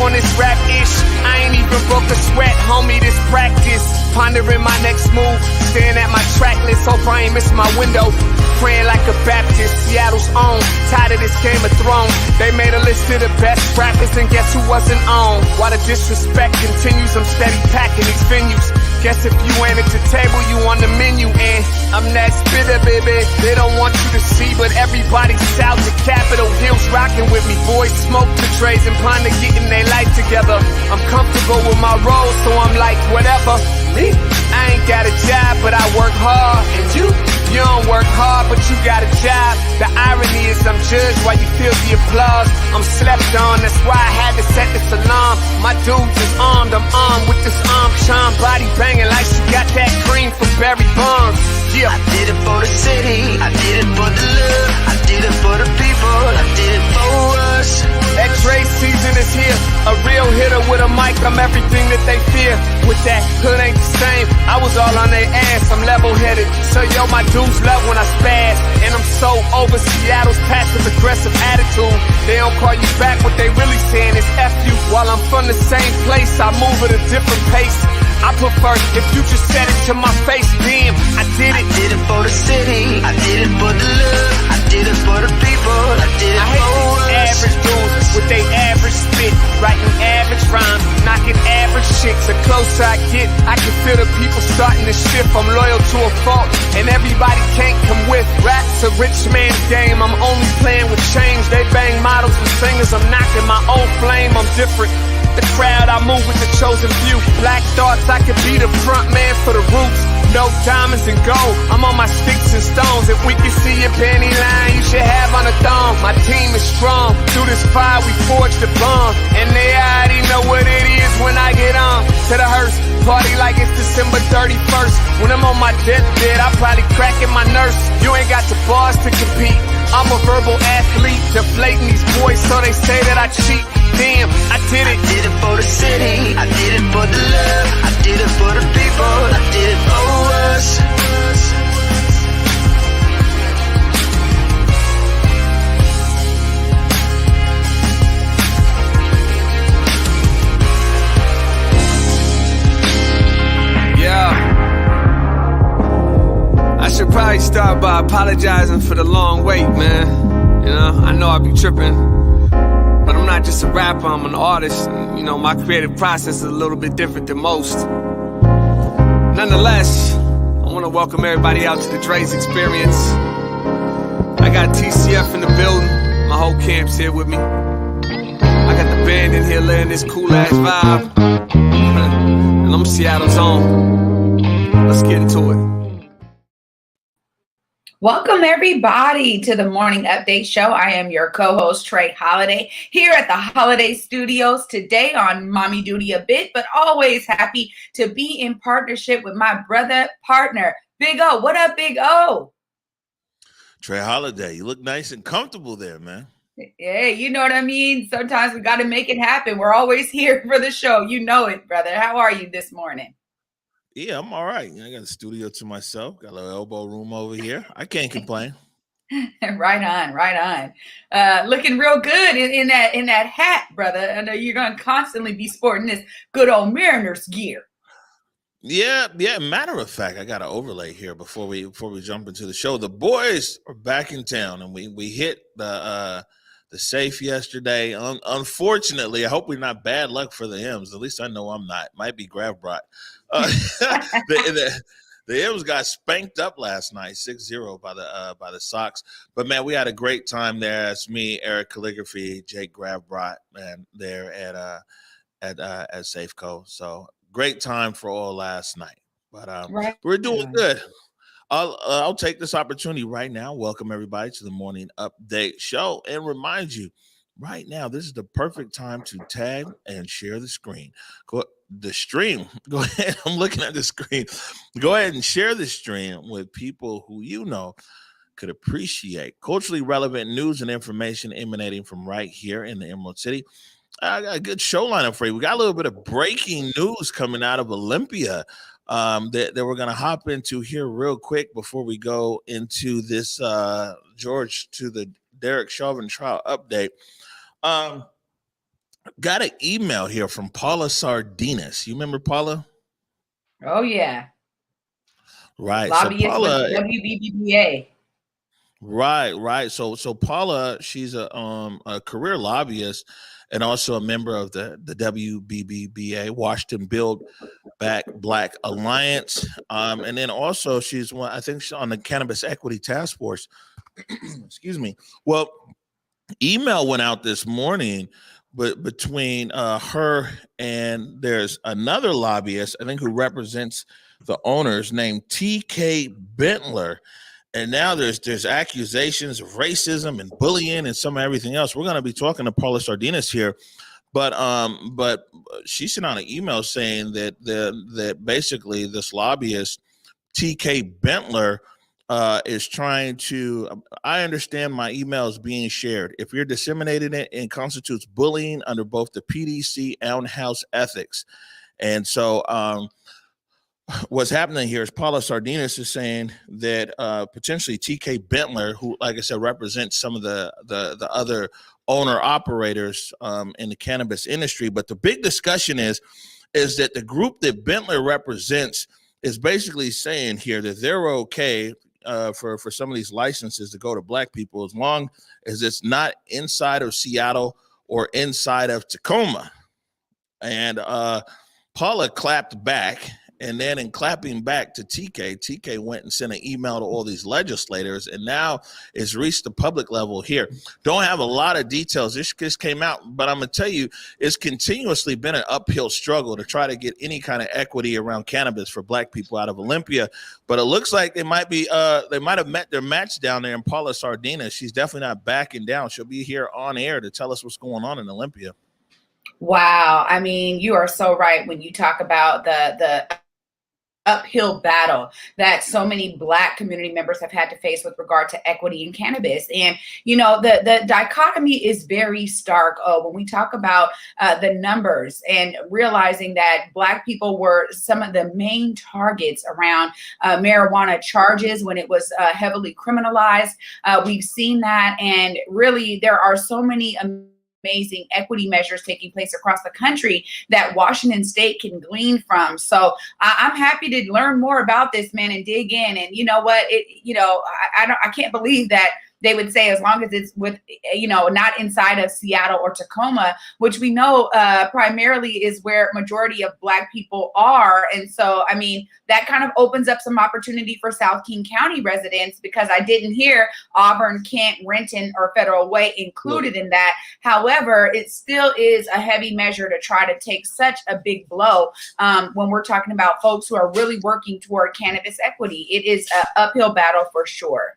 on this rap-ish. I ain't even broke a sweat, homie, this practice. Pondering my next move, staring at my track list. Hope I ain't miss my window. Praying like a Baptist, Seattle's own. Tired of this Game of Thrones. They made a list of the best rappers, and guess who wasn't on? While the disrespect continues, I'm steady packing these venues. Guess if you ain't at the table, you on the menu. And I'm that spitter, baby. They don't want you to see, but everybody south of Capitol Hill's rocking with me. Boys smoke the trays and plan to getting their life together. I'm comfortable with my role, so I'm like, whatever. I ain't got a job, but I work hard. And you don't work hard, but you got a job. The irony is I'm judged while you feel the applause. I'm slept on, that's why I had to set this alarm. My dudes is armed, I'm armed with this arm charm. Body banging like she got that cream from Barry Bonds. Yeah. I did it for the city, I did it for the love, I did it for the people, I did it for us. X-ray season is here, a real hitter with a mic, I'm everything that they fear. With that, hood ain't the same, I was all on their ass, I'm level-headed. So yo, my dudes love when I spaz, and I'm so over Seattle's passive-aggressive attitude. They don't call you back, what they really saying is F you. While I'm from the same place, I move at a different pace. I prefer if you just said it to my face, damn, I did it. I did it for the city, I did it for the love, I did it for the people, I did it for us. Average dudes with they average spit, writing average rhymes, knocking average chicks. The closer I get, I can feel the people starting to shift. I'm loyal to a fault, and everybody can't come with. Rap's a rich man's game, I'm only playing with change. They bang models and singers, I'm knocking my old flame, I'm different. The crowd, I move with the chosen few. Black thoughts, I could be the front man for the roots. No diamonds and gold, I'm on my sticks and stones. If we can see your panty line, you should have on a thong. My team is strong, through this fire we forged a bond. And they already know what it is when I get on to the hearse. Party like it's December 31st. When I'm on my deathbed, I probably cracking my nurse. You ain't got the bars to compete. I'm a verbal athlete, deflating these boys so they say that I cheat. Damn, I did it. I did it for the city, I did it for the love, I did it for the people, I did it for us. Yeah. I should probably start by apologizing for the long wait, man. You know, I know I be tripping. But I'm not just a rapper, I'm an artist. And, you know, my creative process is a little bit different than most. Nonetheless, I want to welcome everybody out to the Dre's Experience. I got TCF in the building. My whole camp's here with me. I got the band in here laying this cool-ass vibe. And I'm Seattle's own. Let's get into it. Welcome, everybody, to the Morning Update Show. I am your co-host, Trey Holiday, here at the Holiday Studios today on Mommy Duty a bit, but always happy to be in partnership with my brother partner, Big O. What up, Big O? Trey Holiday, you look nice and comfortable there, man. Yeah, you know what I mean? Sometimes we got to make it happen. We're always here for the show. You know it, brother. How are you this morning? Yeah, I'm all right. I got a studio to myself. Got a little elbow room over here. I can't complain. Right on. Looking real good in that hat, brother. I know you're gonna constantly be sporting this good old Mariners gear. Yeah. Matter of fact, I got an overlay here before we jump into the show. The boys are back in town, and we hit the safe yesterday. Unfortunately, I hope we're not bad luck for the M's. At least I know I'm not. Might be Gravbot. The M's got spanked up last night, 6-0 by the Sox. But man, we had a great time there. It's me, Eric Calligraphy, Jake Gravbot, man, there at Safeco. So great time for all last night. But we're doing good. I'll take this opportunity right now. Welcome everybody to the Morning Update Show, and remind you, right now this is the perfect time to tag and share the screen. Go ahead. I'm looking at the screen. Go ahead and share the stream with people who you know could appreciate culturally relevant news and information emanating from right here in the Emerald City. I got a good show lineup for you. We got a little bit of breaking news coming out of Olympia that we're going to hop into here real quick before we go into this George to the Derek Chauvin trial update. Got an email here from Paula Sardinas. You remember Paula? Oh yeah, Right. So lobbyist with the Paula, WBBBA. right. So Paula, she's a career lobbyist and also a member of the WBBBA, Washington Build Back Black Alliance. And then also she's one, I think she's on the Cannabis Equity Task Force. Excuse me. Well, email went out this morning, but between her and there's another lobbyist, I think, who represents the owners named TK Bentler. And now there's accusations of racism and bullying and some everything else. We're going to be talking to Paula Sardinas here, but she sent out an email saying that basically this lobbyist TK Bentler is trying to. I understand my email is being shared. If you're disseminating it, it constitutes bullying under both the PDC and House ethics. And so what's happening here is Paula Sardinas is saying that potentially TK Bentler, who, like I said, represents some of the other owner operators in the cannabis industry. But the big discussion is that the group that Bentler represents is basically saying here that they're okay for some of these licenses to go to black people as long as it's not inside of Seattle or inside of Tacoma. And Paula clapped back. And then in clapping back to TK went and sent an email to all these legislators, and now it's reached the public level here. Don't have a lot of details. This just came out, but I'm going to tell you, it's continuously been an uphill struggle to try to get any kind of equity around cannabis for black people out of Olympia. But it looks like they might have met their match down there in Paula Sardinas. She's definitely not backing down. She'll be here on air to tell us what's going on in Olympia. Wow, I mean, you are so right when you talk about the uphill battle that so many Black community members have had to face with regard to equity in cannabis. And, you know, the dichotomy is very stark when we talk about the numbers and realizing that Black people were some of the main targets around marijuana charges when it was heavily criminalized. We've seen that, and really there are so many amazing equity measures taking place across the country that Washington State can glean from. So I'm happy to learn more about this, man, and dig in. And you know what? I can't believe that they would say as long as it's with, not inside of Seattle or Tacoma, which we know primarily is where majority of Black people are. And so, I mean, that kind of opens up some opportunity for South King County residents, because I didn't hear Auburn, Kent, Renton, or Federal Way included in that. However, it still is a heavy measure to try to take such a big blow when we're talking about folks who are really working toward cannabis equity. It is an uphill battle for sure.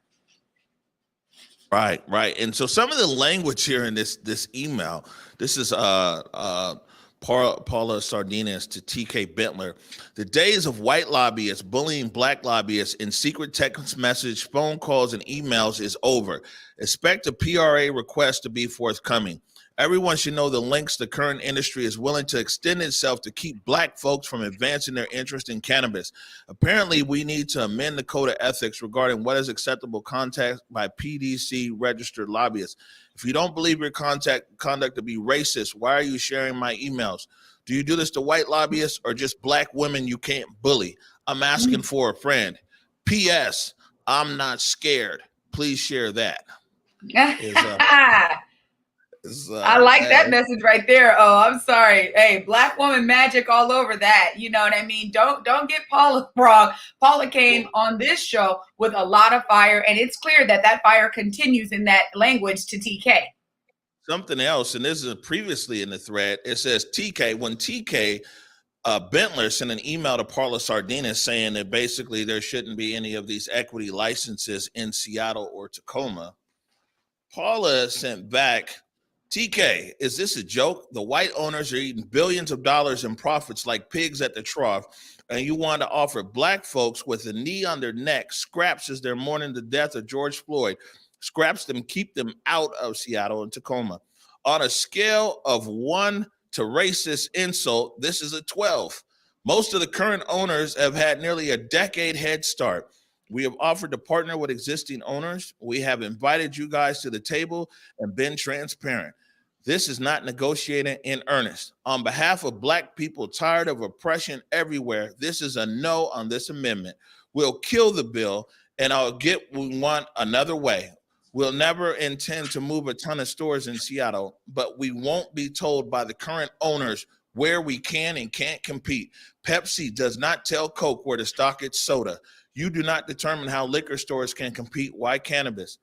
Right. And so some of the language here in this email, this is Paula Sardinas to TK Bentler. The days of white lobbyists bullying Black lobbyists in secret text message, phone calls, and emails is over. Expect a PRA request to be forthcoming. Everyone should know the lengths the current industry is willing to extend itself to keep Black folks from advancing their interest in cannabis. Apparently, we need to amend the code of ethics regarding what is acceptable contact by PDC registered lobbyists. If you don't believe your conduct to be racist, why are you sharing my emails? Do you do this to white lobbyists or just Black women you can't bully? I'm asking for a friend. P.S. I'm not scared. Please share that. I like that message right there. Oh, I'm sorry. Hey, Black woman magic all over that. You know what I mean? Don't get Paula wrong. Paula came on this show with a lot of fire, and it's clear that fire continues in that language to TK. Something else, and this is previously in the thread, it says when TK Bentler sent an email to Paula Sardinas saying that basically there shouldn't be any of these equity licenses in Seattle or Tacoma. Paula sent back, TK, is this a joke? The white owners are eating billions of dollars in profits like pigs at the trough, and you want to offer Black folks with a knee on their neck scraps as they're mourning the death of George Floyd. Scraps them, keep them out of Seattle and Tacoma. On a scale of 1 to racist insult, this is a 12. Most of the current owners have had nearly a decade head start. We have offered to partner with existing owners. We have invited you guys to the table and been transparent. This is not negotiating in earnest. On behalf of Black people tired of oppression everywhere, this is a no on this amendment. We'll kill the bill, and I'll get what we want another way. We'll never intend to move a ton of stores in Seattle, but we won't be told by the current owners where we can and can't compete. Pepsi does not tell Coke where to stock its soda. You do not determine how liquor stores can compete. Why cannabis?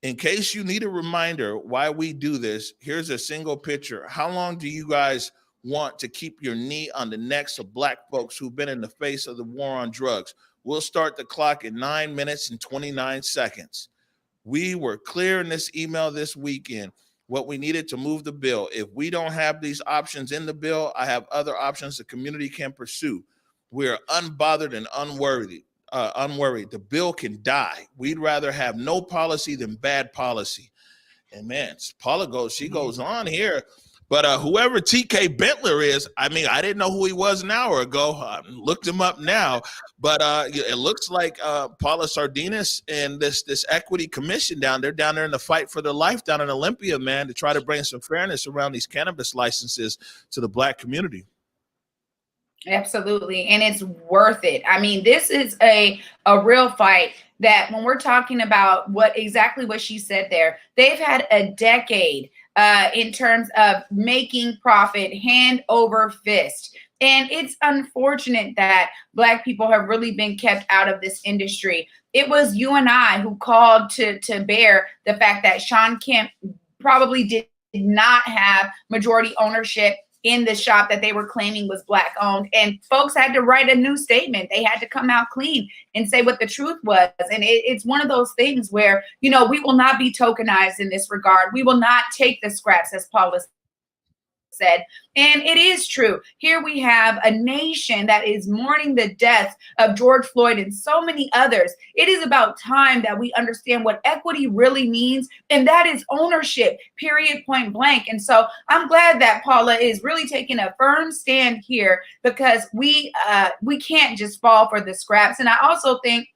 In case you need a reminder why we do this, here's a single picture. How long do you guys want to keep your knee on the necks of Black folks who've been in the face of the war on drugs? We'll start the clock at 9 minutes and 29 seconds. We were clear in this email this weekend what we needed to move the bill. If we don't have these options in the bill, I have other options the community can pursue. We are unbothered and unworried. The bill can die. We'd rather have no policy than bad policy. And man, Paula goes on here. But whoever TK Bentler is, I mean, I didn't know who he was an hour ago. I looked him up now. But it looks like Paula Sardinas and this equity commission down there in the fight for their life down in Olympia, man, to try to bring some fairness around these cannabis licenses to the Black community. Absolutely. And it's worth it. I mean, this is a real fight that when we're talking about exactly what she said there, they've had a decade in terms of making profit hand over fist. And it's unfortunate that Black people have really been kept out of this industry. It was you and I who called to bear the fact that Sean Kemp probably did not have majority ownership in the shop that they were claiming was Black owned. And folks had to write a new statement. They had to come out clean and say what the truth was. And it's one of those things where, we will not be tokenized in this regard. We will not take the scraps, as Paula said. And it is true. Here we have a nation that is mourning the death of George Floyd and so many others. It is about time that we understand what equity really means, and that is ownership, period, point blank. And so I'm glad that Paula is really taking a firm stand here, because we can't just fall for the scraps. And I also think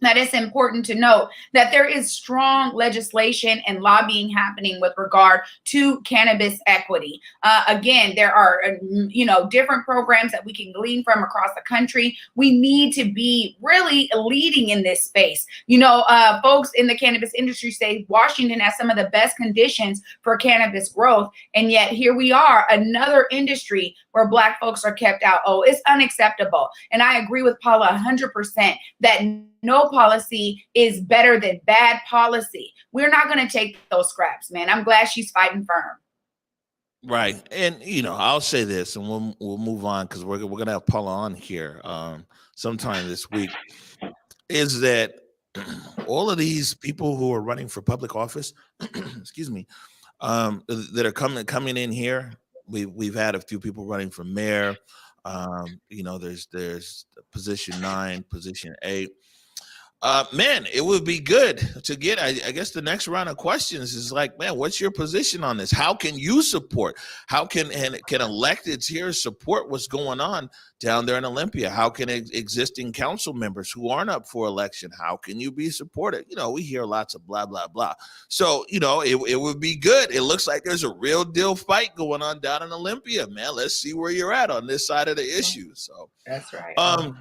that it's important to note that there is strong legislation and lobbying happening with regard to cannabis equity. Again, there are, different programs that we can glean from across the country. We need to be really leading in this space. Folks in the cannabis industry say Washington has some of the best conditions for cannabis growth. And yet here we are, another industry where Black folks are kept out. Oh, it's unacceptable. And I agree with Paula 100% that no policy is better than bad policy. We're not going to take those scraps, man. I'm glad she's fighting firm. Right. And, I'll say this, and we'll move on, because we're going to have Paula on here sometime this week, is that all of these people who are running for public office, excuse me, that are coming in here, we've had a few people running for mayor. There's position 9, position 8. Man, it would be good to get, I guess the next round of questions is like, man, what's your position on this? How can you support? How can electeds here support what's going on down there in Olympia? How can existing council members who aren't up for election, how can you be supported? We hear lots of blah, blah, blah. So, it would be good. It looks like there's a real deal fight going on down in Olympia, man. Let's see where you're at on this side of the issue. So that's right.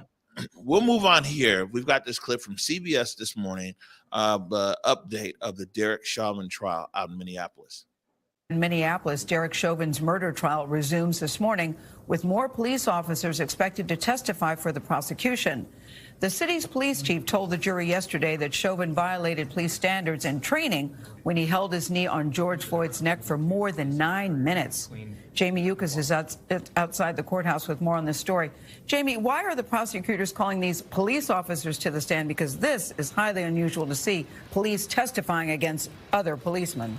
We'll move on here. We've got this clip from CBS this morning, the update of the Derek Chauvin trial out in Minneapolis. In Minneapolis, Derek Chauvin's murder trial resumes this morning, with more police officers expected to testify for the prosecution. The city's police chief told the jury yesterday that Chauvin violated police standards and training when he held his knee on George Floyd's neck for more than 9 minutes. Jamie Yukas is outside the courthouse with more on this story. Jamie, why are the prosecutors calling these police officers to the stand? Because this is highly unusual to see police testifying against other policemen.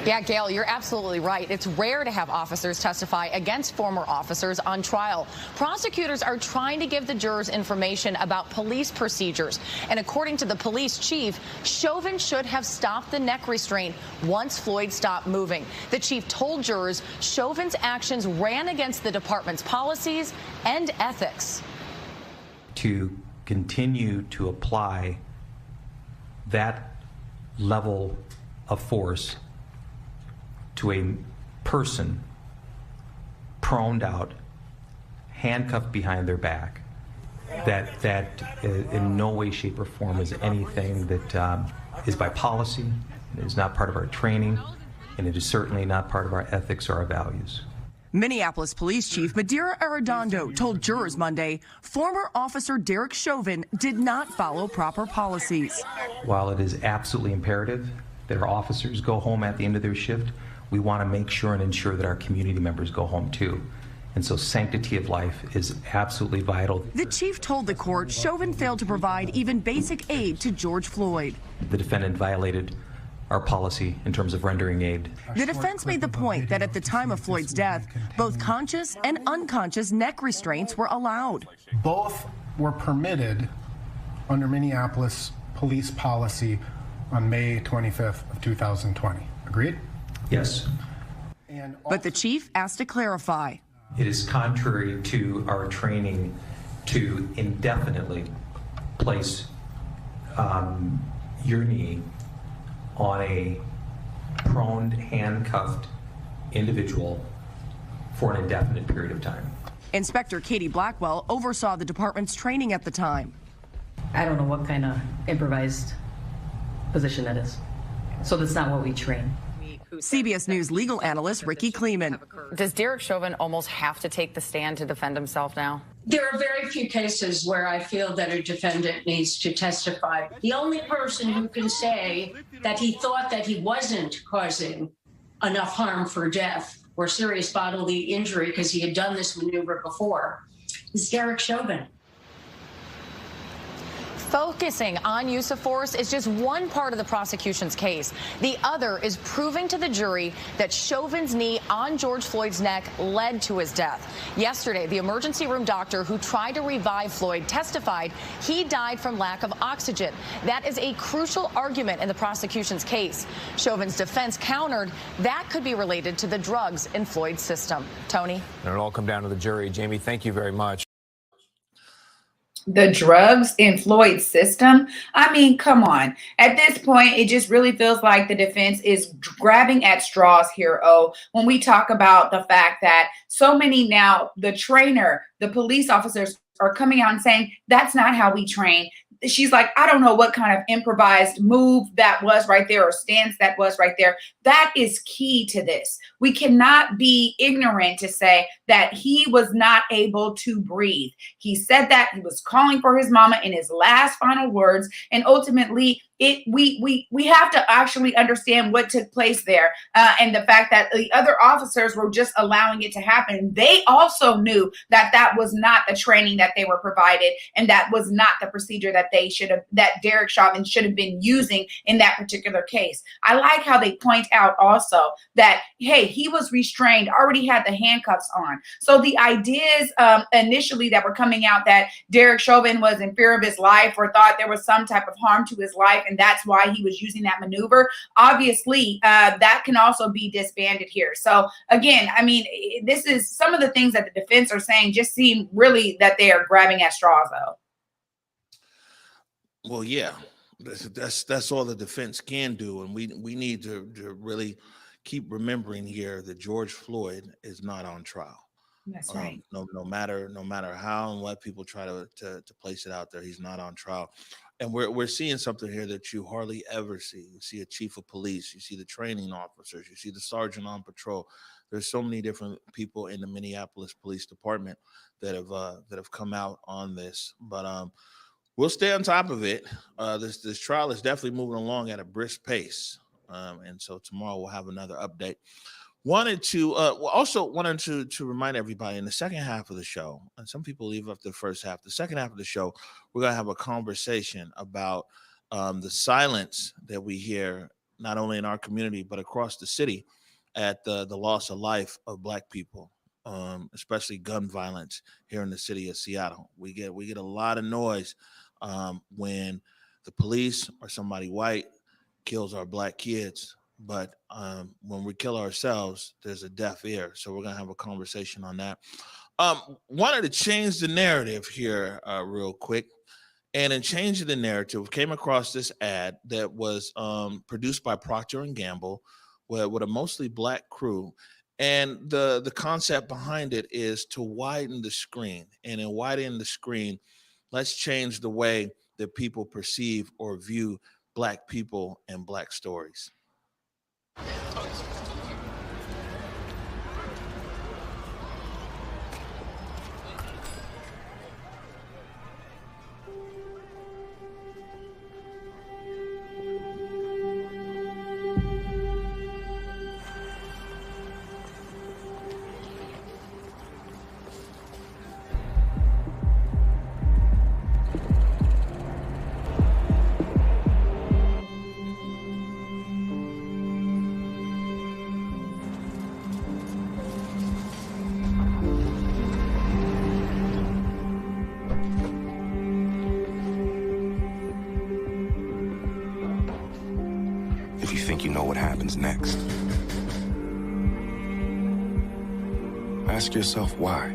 Yeah, Gail, you're absolutely right. It's rare to have officers testify against former officers on trial. Prosecutors are trying to give the jurors information about police procedures. And according to the police chief, Chauvin should have stopped the neck restraint once Floyd stopped moving. The chief told jurors Chauvin's actions ran against the department's policies and ethics. To continue to apply that level of force to a person proned out, handcuffed behind their back, that in no way, shape, or form is anything that is by policy. It is not part of our training, and it is certainly not part of our ethics or our values. Minneapolis Police Chief Madeira Arredondo told jurors Monday former officer Derek Chauvin did not follow proper policies. While it is absolutely imperative that our officers go home at the end of their shift, we want to make sure and ensure that our community members go home too. And so sanctity of life is absolutely vital. The chief told the court Chauvin failed to provide even basic aid to George Floyd. The defendant violated our policy in terms of rendering aid. The defense made the point that at the time of Floyd's death, both conscious and unconscious neck restraints were allowed. Both were permitted under Minneapolis police policy on May 25th of 2020. Agreed? Yes. But the chief asked to clarify. It is contrary to our training to indefinitely place your knee on a prone, handcuffed individual for an indefinite period of time. Inspector Katie Blackwell oversaw the department's training at the time. I don't know what kind of improvised position that is. So that's not what we train. CBS News legal analyst Ricky Kleeman. Does Derek Chauvin almost have to take the stand to defend himself now? There are very few cases where I feel that a defendant needs to testify. The only person who can say that he thought that he wasn't causing enough harm for death or serious bodily injury because he had done this maneuver before is Derek Chauvin. Focusing on use of force is just one part of the prosecution's case. The other is proving to the jury that Chauvin's knee on George Floyd's neck led to his death. Yesterday, the emergency room doctor who tried to revive Floyd testified he died from lack of oxygen. That is a crucial argument in the prosecution's case. Chauvin's defense countered that could be related to the drugs in Floyd's system. Tony? And it'll all come down to the jury. Jamie, thank you very much. The drugs in Floyd's system. I mean, come on. At this point, it just really feels like the defense is grabbing at straws here, when we talk about the fact that so many now, the trainer, the police officers are coming out and saying, that's not how we train. She's like, I don't know what kind of improvised move that was right there or stance that was right there. That is key to this. We cannot be ignorant to say that he was not able to breathe. He said that he was calling for his mama in his last final words. And ultimately, we have to actually understand what took place there. And the fact that the other officers were just allowing it to happen. They also knew that that was not the training that they were provided. And that was not the procedure that that Derek Chauvin should have been using in that particular case. I like how they point out also that, hey, he was restrained, already had the handcuffs on. So the ideas initially that were coming out that Derek Chauvin was in fear of his life or thought there was some type of harm to his life, and that's why he was using that maneuver. Obviously, that can also be disbanded here. So again, I mean, this is some of the things that the defense are saying just seem really that they are grabbing at straws, though. Well, yeah, that's all the defense can do, and we need to really keep remembering here that George Floyd is not on trial. That's right. No matter how and what people try to place it out there, he's not on trial. And we're seeing something here that you hardly ever see. You see a chief of police, you see the training officers, you see the sergeant on patrol. There's so many different people in the Minneapolis Police Department that have come out on this. But we'll stay on top of it. This trial is definitely moving along at a brisk pace. And so tomorrow we'll have another update. Wanted to remind everybody in the second half of the show, and some people leave up the first half. The second half of the show, we're going to have a conversation about the silence that we hear not only in our community but across the city at the loss of life of Black people, especially gun violence here in the city of Seattle. We get a lot of noise when the police or somebody white kills our Black kids. But when we kill ourselves, there's a deaf ear. So we're going to have a conversation on that. Wanted to change the narrative here real quick. And in changing the narrative, came across this ad that was produced by Procter & Gamble with a mostly black crew. And the concept behind it is to widen the screen. And in widening the screen, let's change the way that people perceive or view black people and black stories. If you think you know what happens next, ask yourself why.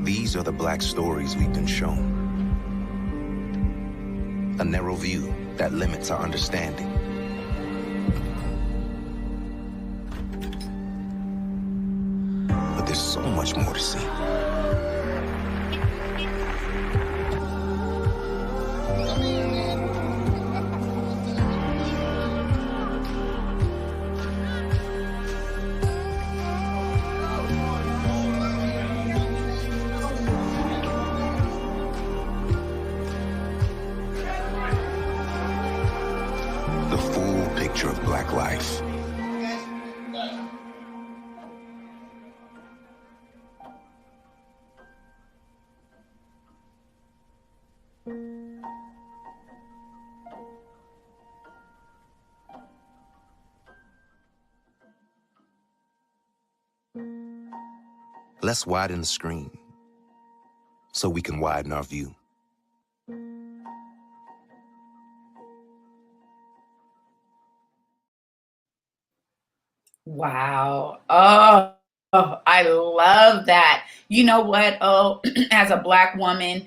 These are the black stories we've been shown. A narrow view that limits our understanding. But there's so much more to see. Of black life. Let's widen the screen so we can widen our view. Wow. Oh, I love that. You know what? Oh, as a Black woman,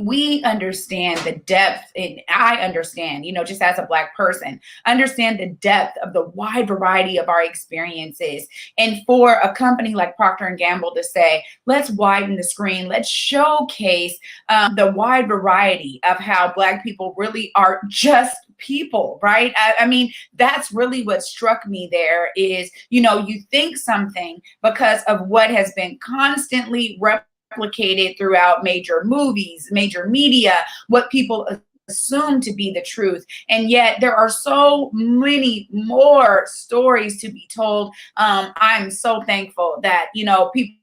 we understand the depth, and I understand, just as a Black person, understand the depth of the wide variety of our experiences. And for a company like Procter & Gamble to say, let's widen the screen, let's showcase the wide variety of how Black people really are just people, right? I mean, that's really what struck me there is, you think something because of what has been constantly replicated throughout major movies, major media, what people assume to be the truth. And yet there are so many more stories to be told. I'm so thankful that, people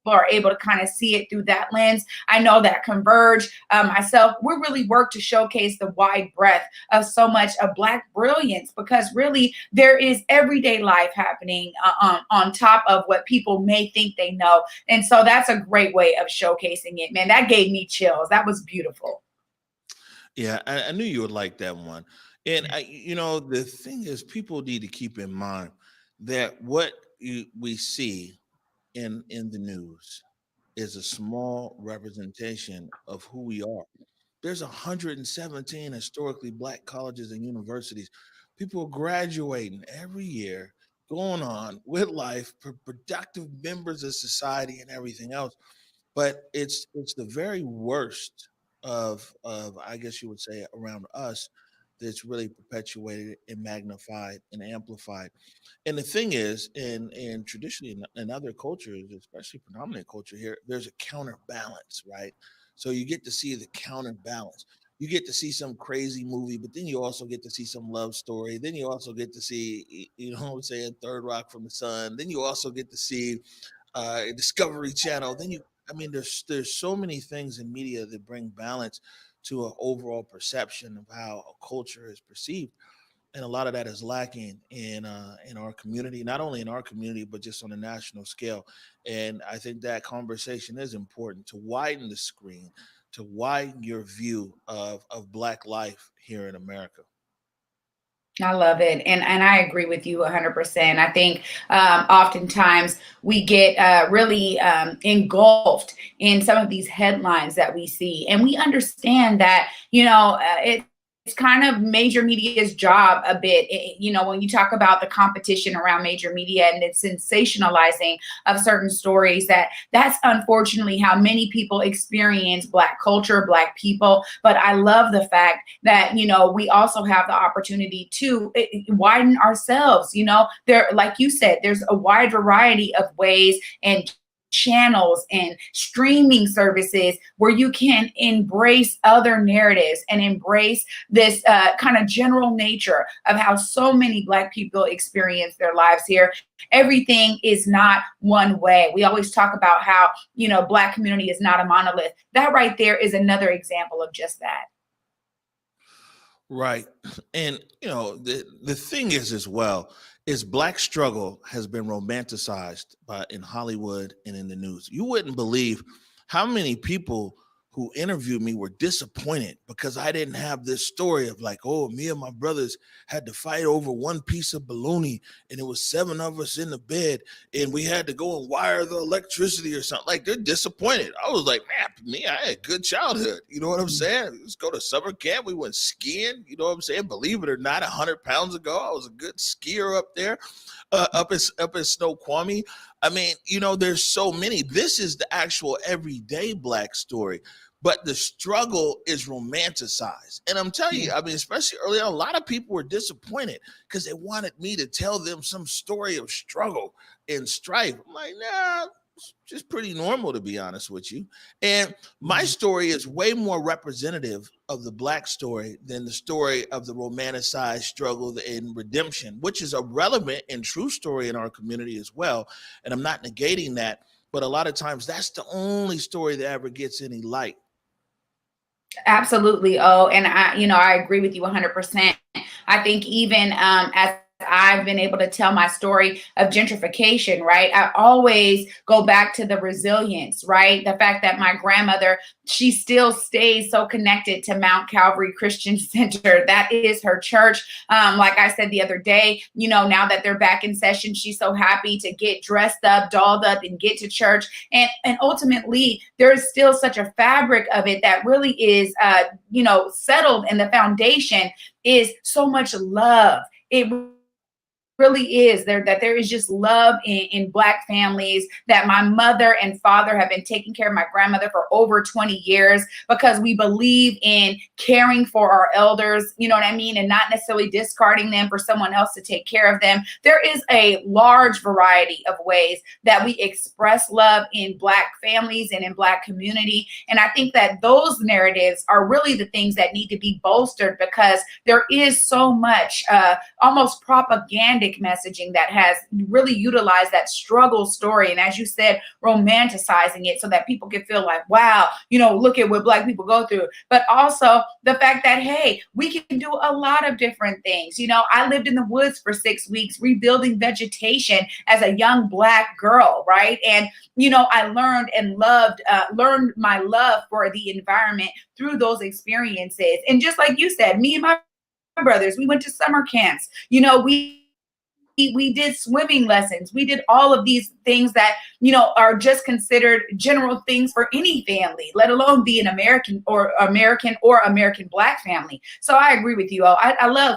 are able to kind of see it through that lens. I know that Converge, myself, we really work to showcase the wide breadth of so much of Black brilliance, because really there is everyday life happening on top of what people may think they know. And so that's a great way of showcasing it, man. That gave me chills. That was beautiful. Yeah, I knew you would like that one. And the thing is, people need to keep in mind that what we see in the news is a small representation of who we are. There's 117 historically Black colleges and universities. People are graduating every year, going on with life, productive members of society and everything else. But it's the very worst of I guess you would say around us that's really perpetuated and magnified and amplified. And the thing is, in traditionally in other cultures, especially predominant culture here, there's a counterbalance, right? So you get to see the counterbalance. You get to see some crazy movie, but then you also get to see some love story. Then you also get to see, what I'm saying, Third Rock from the Sun. Then you also get to see Discovery Channel. There's so many things in media that bring balance to an overall perception of how a culture is perceived, and a lot of that is lacking in our community, not only in our community but just on a national scale. And I think that conversation is important to widen the screen, to widen your view of Black life here in America. I love it. And I agree with you 100%. I think oftentimes we get really engulfed in some of these headlines that we see. And we understand that, it's kind of major media's job a bit. When you talk about the competition around major media and the sensationalizing of certain stories, that's unfortunately how many people experience Black culture, Black people. But I love the fact that, we also have the opportunity to widen ourselves. There, like you said, there's a wide variety of ways and channels and streaming services where you can embrace other narratives and embrace this kind of general nature of how so many Black people experience their lives here. Everything is not one way. We always talk about how, Black community is not a monolith. That right there is another example of just that. Right. And, the thing is as well, is Black struggle has been romanticized in Hollywood and in the news. You wouldn't believe how many people who interviewed me were disappointed because I didn't have this story of like, oh, me and my brothers had to fight over one piece of bologna and it was 7 of us in the bed and we had to go and wire the electricity or something. Like, they're disappointed. I was like, man, I had a good childhood. You know what I'm saying? Let's go to summer camp. We went skiing. You know what I'm saying? Believe it or not, 100 pounds ago, I was a good skier up there, up in Snoqualmie. I mean, there's so many. This is the actual everyday Black story, but the struggle is romanticized. And I'm telling you, I mean, especially early on, a lot of people were disappointed because they wanted me to tell them some story of struggle and strife. I'm like, nah, it's just pretty normal, to be honest with you. And my story is way more representative of the Black story than the story of the romanticized struggle and redemption, which is a relevant and true story in our community as well. And I'm not negating that, but a lot of times that's the only story that ever gets any light. Absolutely. Oh, and I agree with you 100%. I think even as I've been able to tell my story of gentrification, right? I always go back to the resilience, right? The fact that my grandmother, she still stays so connected to Mount Calvary Christian Center. That is her church. Like I said the other day, now that they're back in session, she's so happy to get dressed up, dolled up, and get to church. And ultimately, there is still such a fabric of it that really is, settled, and the foundation is so much love. It really is there is just love in Black families, that my mother and father have been taking care of my grandmother for over 20 years because we believe in caring for our elders, you know what I mean, and not necessarily discarding them for someone else to take care of them. There is a large variety of ways that we express love in Black families and in Black community, and I think that those narratives are really the things that need to be bolstered because there is so much almost propagandic messaging that has really utilized that struggle story. And as you said, romanticizing it so that people can feel like, wow, look at what Black people go through. But also the fact that, hey, we can do a lot of different things. I lived in the woods for 6 weeks rebuilding vegetation as a young Black girl, right? And, I learned and learned my love for the environment through those experiences. And just like you said, me and my brothers, we went to summer camps. We did swimming lessons. We did all of these things that, are just considered general things for any family, let alone be an American Black family. So I agree with you all. I love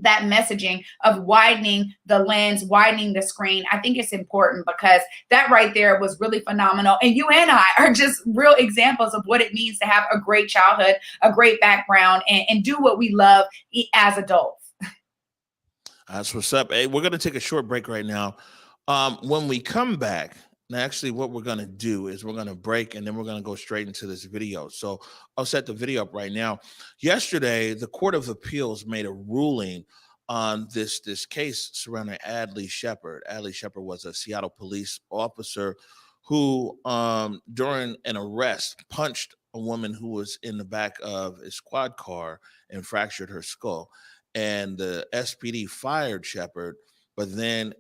that messaging of widening the lens, widening the screen. I think it's important because that right there was really phenomenal. And you and I are just real examples of what it means to have a great childhood, a great background, and do what we love as adults. That's what's up. Hey, we're going to take a short break right now. When we come back, actually what we're going to do is we're going to break and then we're going to go straight into this video. So I'll set the video up right now. Yesterday, the Court of Appeals made a ruling on this case surrounding Adley Shepard. Adley Shepard was a Seattle police officer who, during an arrest, punched a woman who was in the back of a squad car and fractured her skull. And the SPD fired Shepard, but then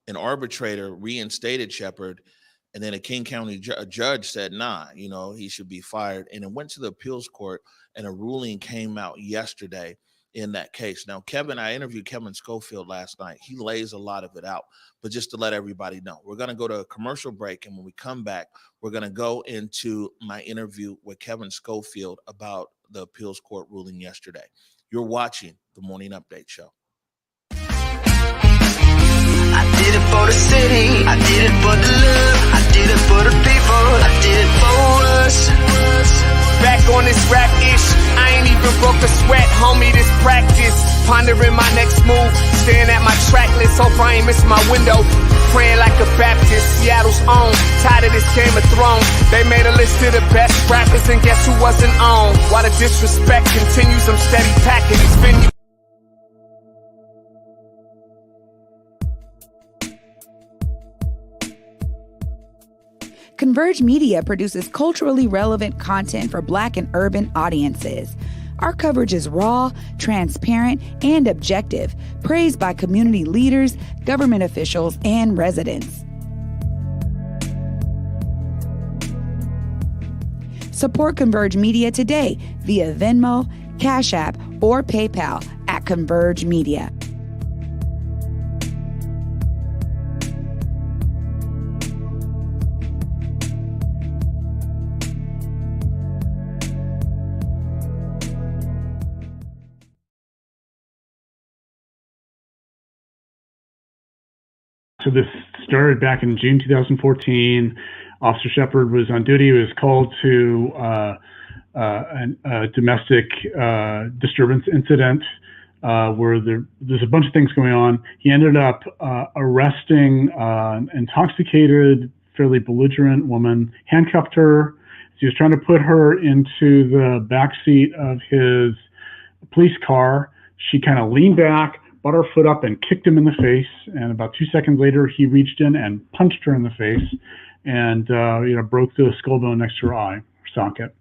an arbitrator reinstated Shepard, and then a King County judge said, nah, he should be fired. And it went to the appeals court, and a ruling came out yesterday in that case. Now, I interviewed Kevin Schofield last night. He lays a lot of it out, but just to let everybody know, we're going to go to a commercial break. And when we come back, we're going to go into my interview with Kevin Schofield about the appeals court ruling yesterday. You're watching the Morning Update Show. I did it for the city, I did it for the love, I did it for the people, I did it for us. Back on this rap ish, I ain't even broke a sweat, homie, this practice. Pondering my next move, staring at my track list, hope I ain't miss my window. Praying like a Baptist, Seattle's own, tired of this Game of Thrones. They made a list of the best rappers and guess who wasn't on? While the disrespect continues, I'm steady packing these venues. Converge Media produces culturally relevant content for Black and urban audiences. Our coverage is raw, transparent, and objective, praised by community leaders, government officials, and residents. Support Converge Media today via Venmo, Cash App, or PayPal at Converge Media. So this started back in June 2014. Officer Shepard was on duty. He was called to a domestic disturbance incident where there's a bunch of things going on. He ended up arresting an intoxicated, fairly belligerent woman, handcuffed her. He was trying to put her into the backseat of his police car. She kind of leaned back, brought her foot up and kicked him in the face. And about 2 seconds later, he reached in and punched her in the face and broke the skull bone next to her eye socket.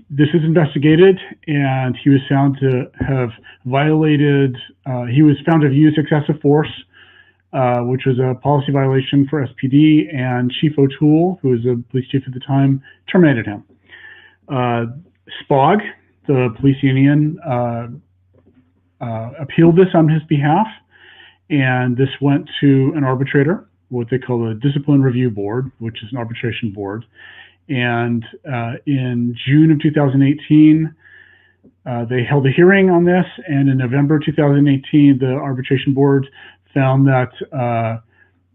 This is investigated, and he was found to have violated. He was found to have used excessive force, which was a policy violation for SPD. And Chief O'Toole, who was the police chief at the time, terminated him. SPOG, the police union, appealed this on his behalf, and this went to an arbitrator, what they call a discipline review board, which is an arbitration board. And in June of 2018, they held a hearing on this, and in November 2018, the arbitration board found that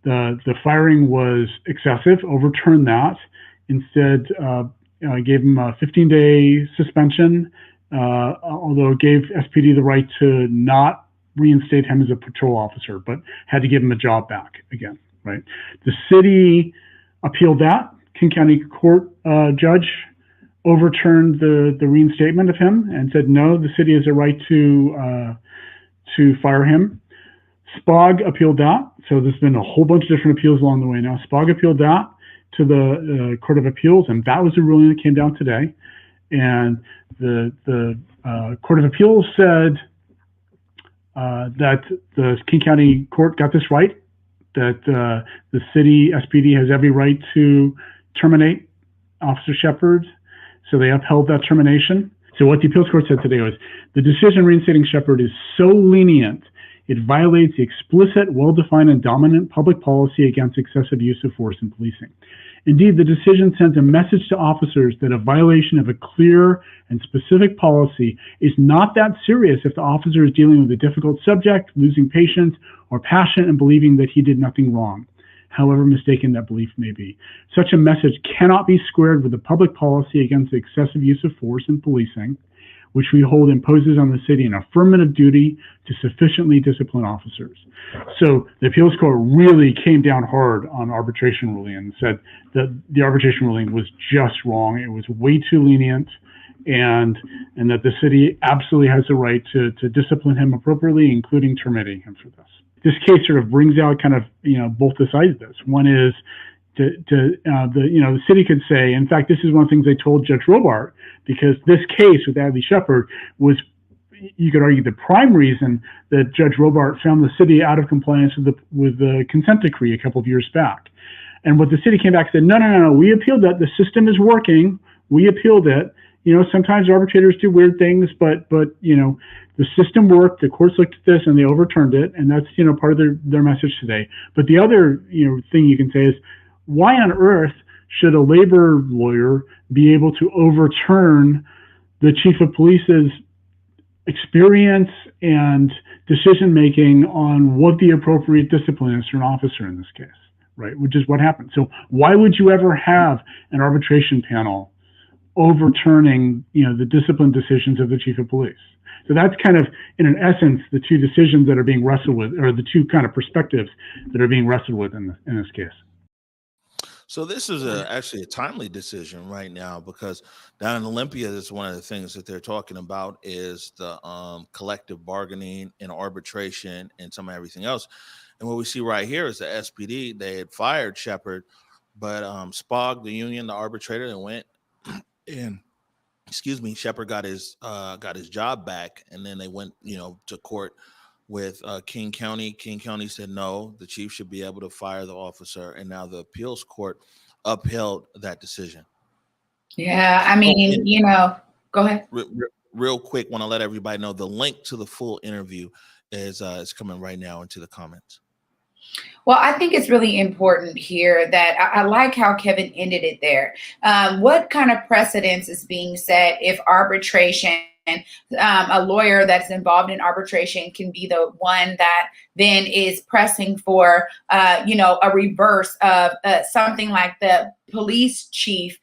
the firing was excessive, overturned that, instead gave him a 15-day suspension, although it gave SPD the right to not reinstate him as a patrol officer, but had to give him a job back again, right? The city appealed that. King County Court judge overturned the reinstatement of him and said, no, the city has a right to fire him. SPOG appealed that. So there's been a whole bunch of different appeals along the way now. SPOG appealed that to the Court of Appeals, and that was the ruling that came down today. And the Court of Appeals said that the King County Court got this right, that the city SPD has every right to terminate Officer Shepard. So they upheld that termination. So what the appeals court said today was, the decision reinstating Shepard is so lenient, it violates the explicit, well-defined, and dominant public policy against excessive use of force in policing. Indeed, the decision sends a message to officers that a violation of a clear and specific policy is not that serious if the officer is dealing with a difficult subject, losing patience, or passionate in believing that he did nothing wrong, however mistaken that belief may be. Such a message cannot be squared with the public policy against the excessive use of force in policing, which we hold imposes on the city an affirmative duty to sufficiently discipline officers. So the appeals court really came down hard on arbitration ruling and said that the arbitration ruling was just wrong. It was way too lenient, and that the city absolutely has the right to discipline him appropriately, including terminating him for this. This case sort of brings out kind of, both the sides of this. One is the city could say, in fact, this is one of the things they told Judge Robart, because this case with Adley Shepard was, you could argue, the prime reason that Judge Robart found the city out of compliance with the consent decree a couple of years back. And what the city came back and said, no, we appealed that. The system is working. We appealed it. Sometimes arbitrators do weird things, but the system worked. The courts looked at this and they overturned it, and that's part of their message today. But the other thing you can say is, why on earth should a labor lawyer be able to overturn the chief of police's experience and decision making on what the appropriate discipline is for an officer in this case, right? Which is what happened. So why would you ever have an arbitration panel overturning, the discipline decisions of the chief of police? So that's kind of, in an essence, the two decisions that are being wrestled with, or the two kind of perspectives that are being wrestled with in this case. So this is actually a timely decision right now, because down in Olympia, that's one of the things that they're talking about is the collective bargaining and arbitration and some of everything else. And what we see right here is the SPD, they had fired Shepard, but SPOG, the union, the arbitrator, they went and, Shepard got his job back, and then they went, to court with King County. King County said no, the chief should be able to fire the officer, and now the appeals court upheld that decision. Yeah, I mean, go ahead. Real quick, want to let everybody know the link to the full interview is coming right now into the comments. Well, I think it's really important here that I like how Kevin ended it there. What kind of precedence is being set if arbitration, a lawyer that's involved in arbitration can be the one that then is pressing for, a reverse of something like the police chief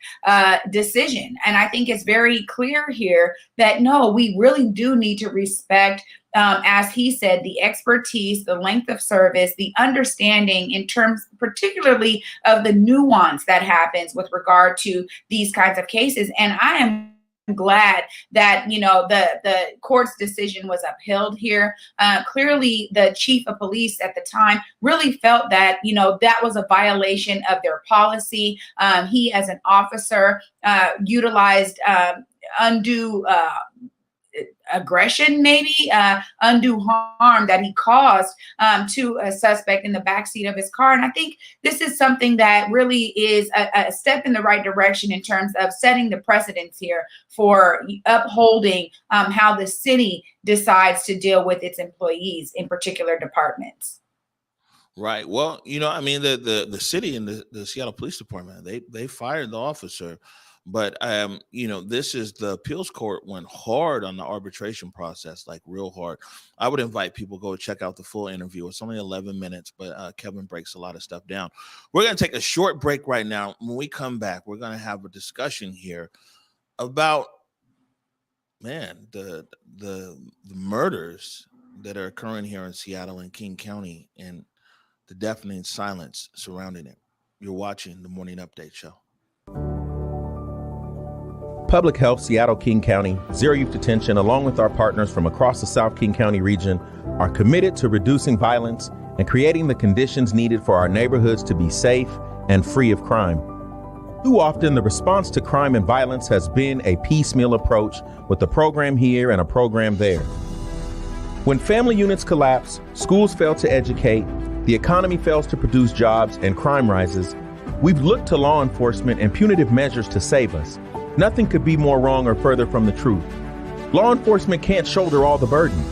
decision. And I think it's very clear here that, no, we really do need to respect, as he said, the expertise, the length of service, the understanding in terms particularly of the nuance that happens with regard to these kinds of cases. And I am glad that the court's decision was upheld here. Clearly, the chief of police at the time really felt that that was a violation of their policy. He, as an officer, utilized undue aggression, maybe undue harm that he caused to a suspect in the backseat of his car. And I think this is something that really is a step in the right direction in terms of setting the precedence here for upholding how the city decides to deal with its employees in particular departments. Right. Well, the city and the Seattle Police Department, they fired the officer. But, this is the appeals court went hard on the arbitration process, like real hard. I would invite people to go check out the full interview. It's only 11 minutes, but Kevin breaks a lot of stuff down. We're going to take a short break right now. When we come back, we're going to have a discussion here about, the murders that are occurring here in Seattle and King County and the deafening silence surrounding it. You're watching the Morning Update Show. Public Health Seattle King County, Zero Youth Detention, along with our partners from across the South King County region, are committed to reducing violence and creating the conditions needed for our neighborhoods to be safe and free of crime. Too often, the response to crime and violence has been a piecemeal approach with a program here and a program there. When family units collapse, schools fail to educate, the economy fails to produce jobs, and crime rises, we've looked to law enforcement and punitive measures to save us. Nothing could be more wrong or further from the truth. Law enforcement can't shoulder all the burden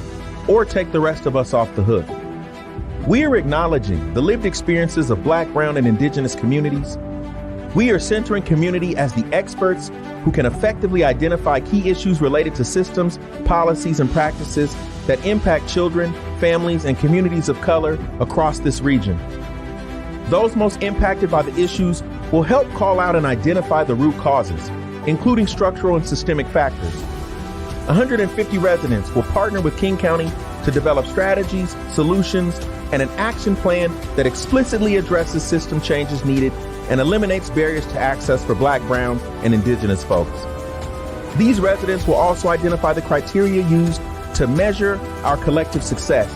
or take the rest of us off the hook. We are acknowledging the lived experiences of Black, Brown, and Indigenous communities. We are centering community as the experts who can effectively identify key issues related to systems, policies, and practices that impact children, families, and communities of color across this region. Those most impacted by the issues will help call out and identify the root causes, including structural and systemic factors. 150 residents will partner with King County to develop strategies, solutions, and an action plan that explicitly addresses system changes needed and eliminates barriers to access for Black, Brown, and Indigenous folks. These residents will also identify the criteria used to measure our collective success.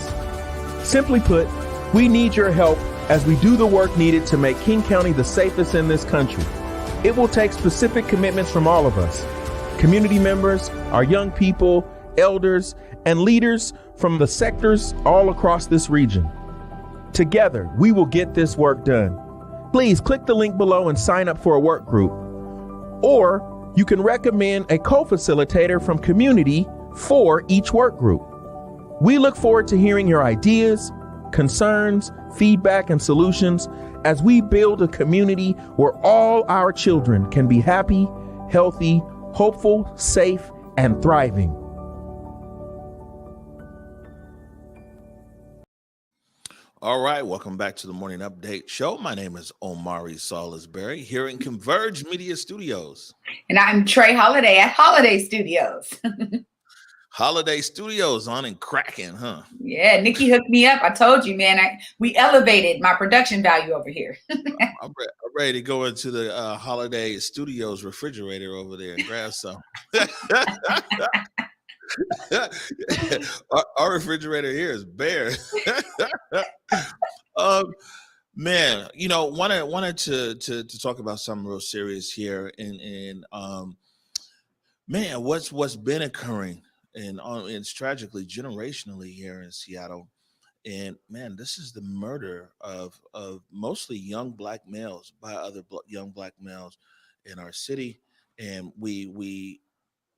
Simply put, we need your help as we do the work needed to make King County the safest in this country. It will take specific commitments from all of us, community members, our young people, elders, and leaders from the sectors all across this region. Together, we will get this work done. Please click the link below and sign up for a work group. Or you can recommend a co-facilitator from community for each work group. We look forward to hearing your ideas, concerns, feedback, and solutions as we build a community where all our children can be happy, healthy, hopeful, safe, and thriving. All right, welcome back to the Morning Update Show. My name is Omari Salisbury here in Converge Media Studios. And I'm Trey Holiday at Holiday Studios. Holiday Studios on and cracking, huh? Yeah, Nikki hooked me up. I told you, man, we elevated my production value over here. I'm ready to go into the Holiday Studios refrigerator over there and grab some. our refrigerator here is bare. Man, you know, wanted to talk about something real serious here, and man, what's been occurring, and it's tragically generationally here in Seattle, and man, this is the murder of mostly young Black males by other young Black males in our city, and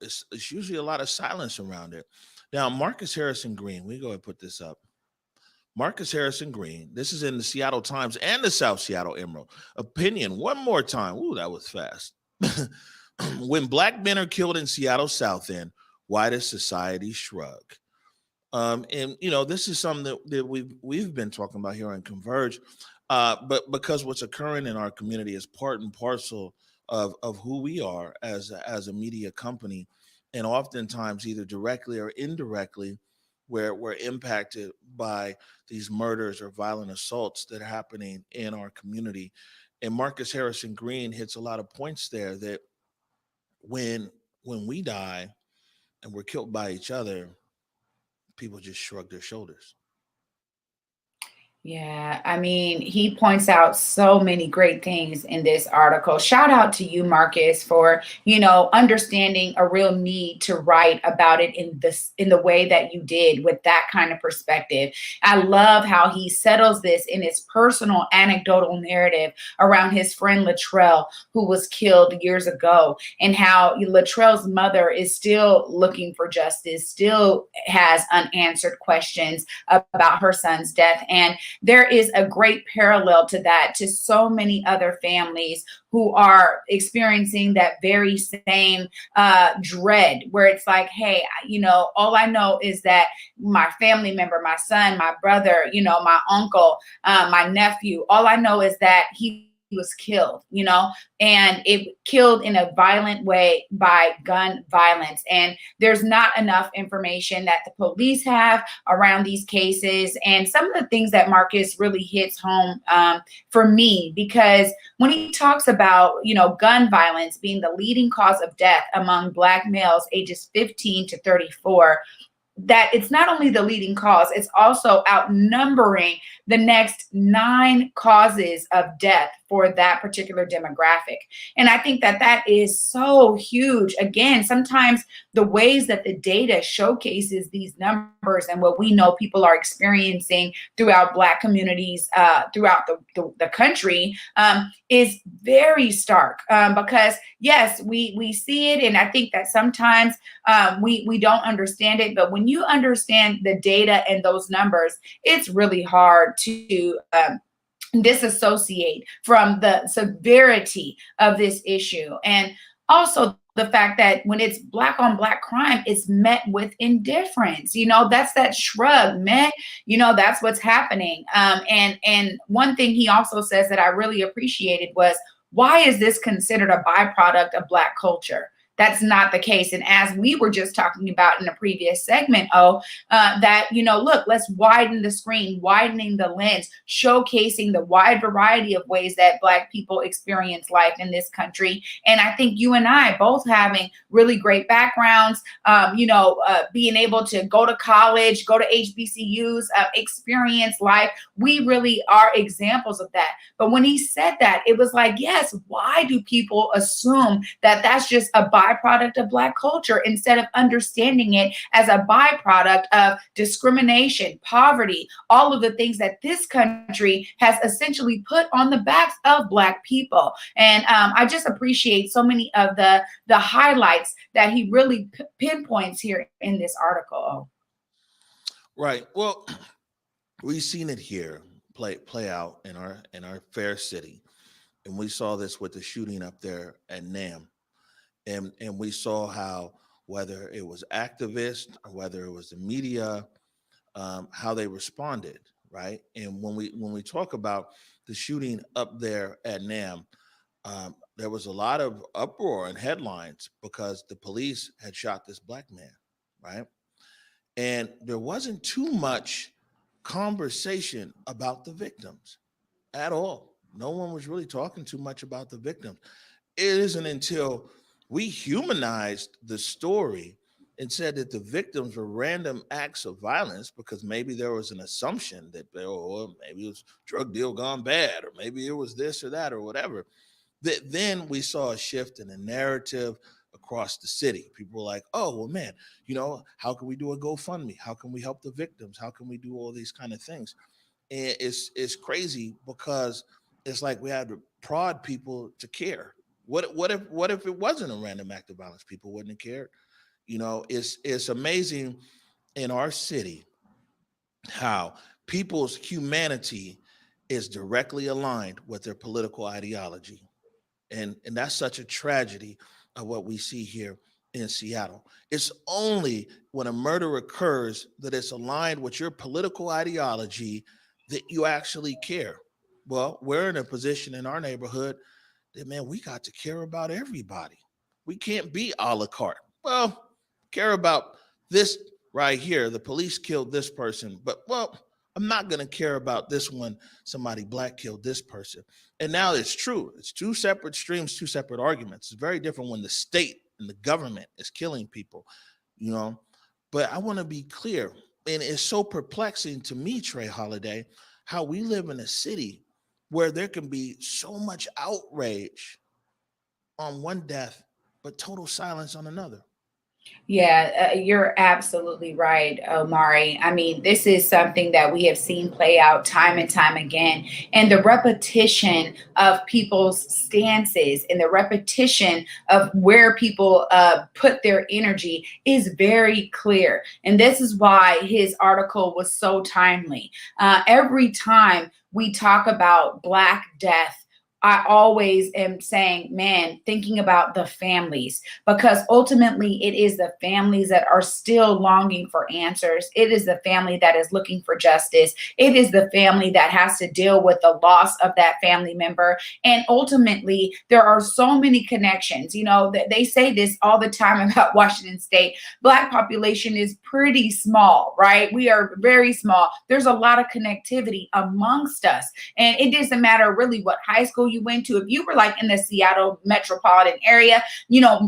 it's usually a lot of silence around it. Now, Marcus Harrison Green, we go ahead and put this up. Marcus Harrison Green, this is in the Seattle Times and the South Seattle Emerald. Opinion, one more time. Ooh, that was fast. When Black men are killed in Seattle's South End, why does society shrug? And, you know, this is something that we've been talking about here on Converge, but because what's occurring in our community is part and parcel of who we are as a media company, and oftentimes either directly or indirectly, where we're impacted by these murders or violent assaults that are happening in our community. And Marcus Harrison Green hits a lot of points there that when we die and we're killed by each other, people just shrug their shoulders. Yeah, I mean, he points out so many great things in this article. Shout out to you, Marcus, for, you know, understanding a real need to write about it in the way that you did with that kind of perspective. I love how he settles this in his personal anecdotal narrative around his friend Latrell, who was killed years ago, and how Latrell's mother is still looking for justice, still has unanswered questions about her son's death. And there is a great parallel to that, to so many other families who are experiencing that very same dread, where it's like, hey, you know, all I know is that my family member, my son, my brother, you know, my uncle, my nephew, all I know is that he was killed, you know, and it killed in a violent way by gun violence. And there's not enough information that the police have around these cases. And some of the things that Marcus really hits home for me, because when he talks about, you know, gun violence being the leading cause of death among Black males ages 15 to 34, that it's not only the leading cause, it's also outnumbering the next 9 causes of death for that particular demographic. And I think that that is so huge. Again, sometimes the ways that the data showcases these numbers and what we know people are experiencing throughout Black communities throughout the country is very stark, because yes, we see it, and I think that sometimes we don't understand it. But when you understand the data and those numbers, it's really hard to disassociate from the severity of this issue. And also the fact that when it's Black on Black crime, it's met with indifference. You know, that's that shrug, man. You know, that's what's happening. And one thing he also says that I really appreciated was, why is this considered a byproduct of Black culture? That's not the case. And as we were just talking about in the previous segment, that, you know, look, let's widen the screen, widening the lens, showcasing the wide variety of ways that Black people experience life in this country. And I think you and I both having really great backgrounds, being able to go to college, go to HBCUs, experience life. We really are examples of that. But when he said that, it was like, yes, why do people assume that that's just a byproduct of Black culture instead of understanding it as a byproduct of discrimination, poverty, all of the things that this country has essentially put on the backs of Black people? And I just appreciate so many of the highlights that he really pinpoints here in this article. Right. Well, we've seen it here play out in our fair city, and we saw this with the shooting up there at Nam, and we saw how whether it was activists or whether it was the media, how they responded, right? And when we talk about the shooting up there at Nam, there was a lot of uproar and headlines because the police had shot this black man, right? And there wasn't too much conversation about the victims at all. No one was really talking too much about the victims. It isn't until we humanized the story and said that the victims were random acts of violence because maybe there was an assumption that, oh, well, maybe it was drug deal gone bad, or maybe it was this or that or whatever. That then we saw a shift in the narrative across the city. People were like, oh, well, man, how can we do a GoFundMe? How can we help the victims? How can we do all these kind of things? And it's crazy because it's like we had to prod people to care. What if it wasn't a random act of violence? People wouldn't have cared. It's amazing in our city how people's humanity is directly aligned with their political ideology. And that's such a tragedy of what we see here in Seattle. It's only when a murder occurs that it's aligned with your political ideology that you actually care. Well, we're in a position in our neighborhood that, man, we got to care about everybody. We can't be a la carte. Well, care about this right here. The police killed this person, but well, I'm not going to care about this one. Somebody black killed this person. And now it's true. It's two separate streams, two separate arguments. It's very different when the state and the government is killing people, But I want to be clear, and it's so perplexing to me, Trey Holiday, how we live in a city where there can be so much outrage on one death, but total silence on another. Yeah, you're absolutely right, Omari. I mean, this is something that we have seen play out time and time again. And the repetition of people's stances and the repetition of where people put their energy is very clear. And this is why his article was so timely. Every time we talk about Black death, I always am saying, man, thinking about the families, because ultimately it is the families that are still longing for answers. It is the family that is looking for justice. It is the family that has to deal with the loss of that family member. And ultimately, there are so many connections. They say this all the time about Washington State. Black population is pretty small, right? We are very small. There's a lot of connectivity amongst us. And it doesn't matter really what high school you went to. If you were like in the Seattle metropolitan area,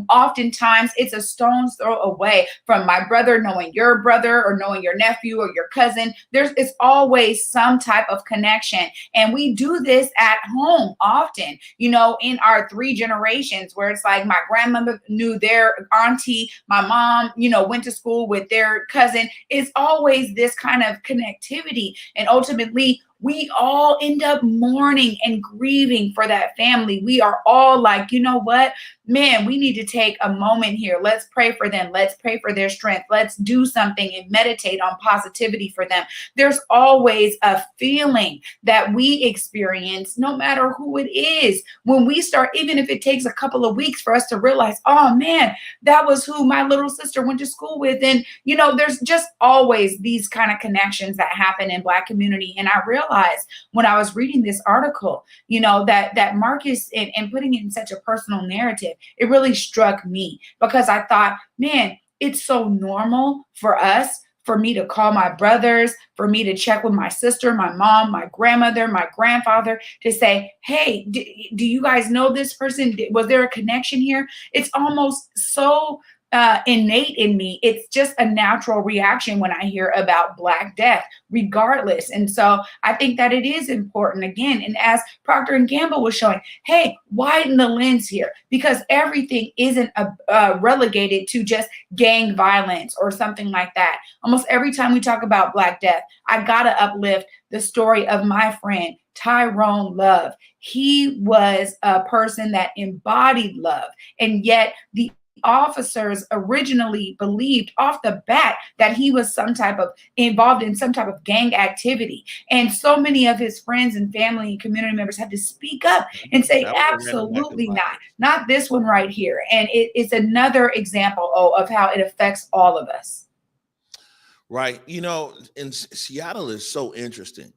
oftentimes it's a stone's throw away from my brother knowing your brother or knowing your nephew or your cousin. It's always some type of connection. And we do this at home often, in our 3 generations, where it's like my grandmother knew their auntie, my mom, went to school with their cousin. It's always this kind of connectivity. And ultimately, we all end up mourning and grieving for that family. We are all like, you know what, man, we need to take a moment here. Let's pray for them. Let's pray for their strength. Let's do something and meditate on positivity for them. There's always a feeling that we experience, no matter who it is, when we start, even if it takes a couple of weeks for us to realize, oh man, that was who my little sister went to school with. And, there's just always these kind of connections that happen in Black community. And I realized when I was reading this article, that Marcus and putting it in such a personal narrative, it really struck me, because I thought, man, it's so normal for me to call my brothers, for me to check with my sister, my mom, my grandmother, my grandfather, to say, hey, do you guys know this person? Was there a connection here? It's almost so innate in me. It's just a natural reaction when I hear about Black death, regardless. And so I think that it is important, again, and as Procter & Gamble was showing, hey, widen the lens here, because everything isn't relegated to just gang violence or something like that. Almost every time we talk about Black death, I gotta uplift the story of my friend Tyrone Love. He was a person that embodied love, and yet the officers originally believed off the bat that he was involved in some type of gang activity. And so many of his friends and family and community members had to speak up and say, absolutely not this one right here. And it's another example of how it affects all of us. Right. And Seattle is so interesting.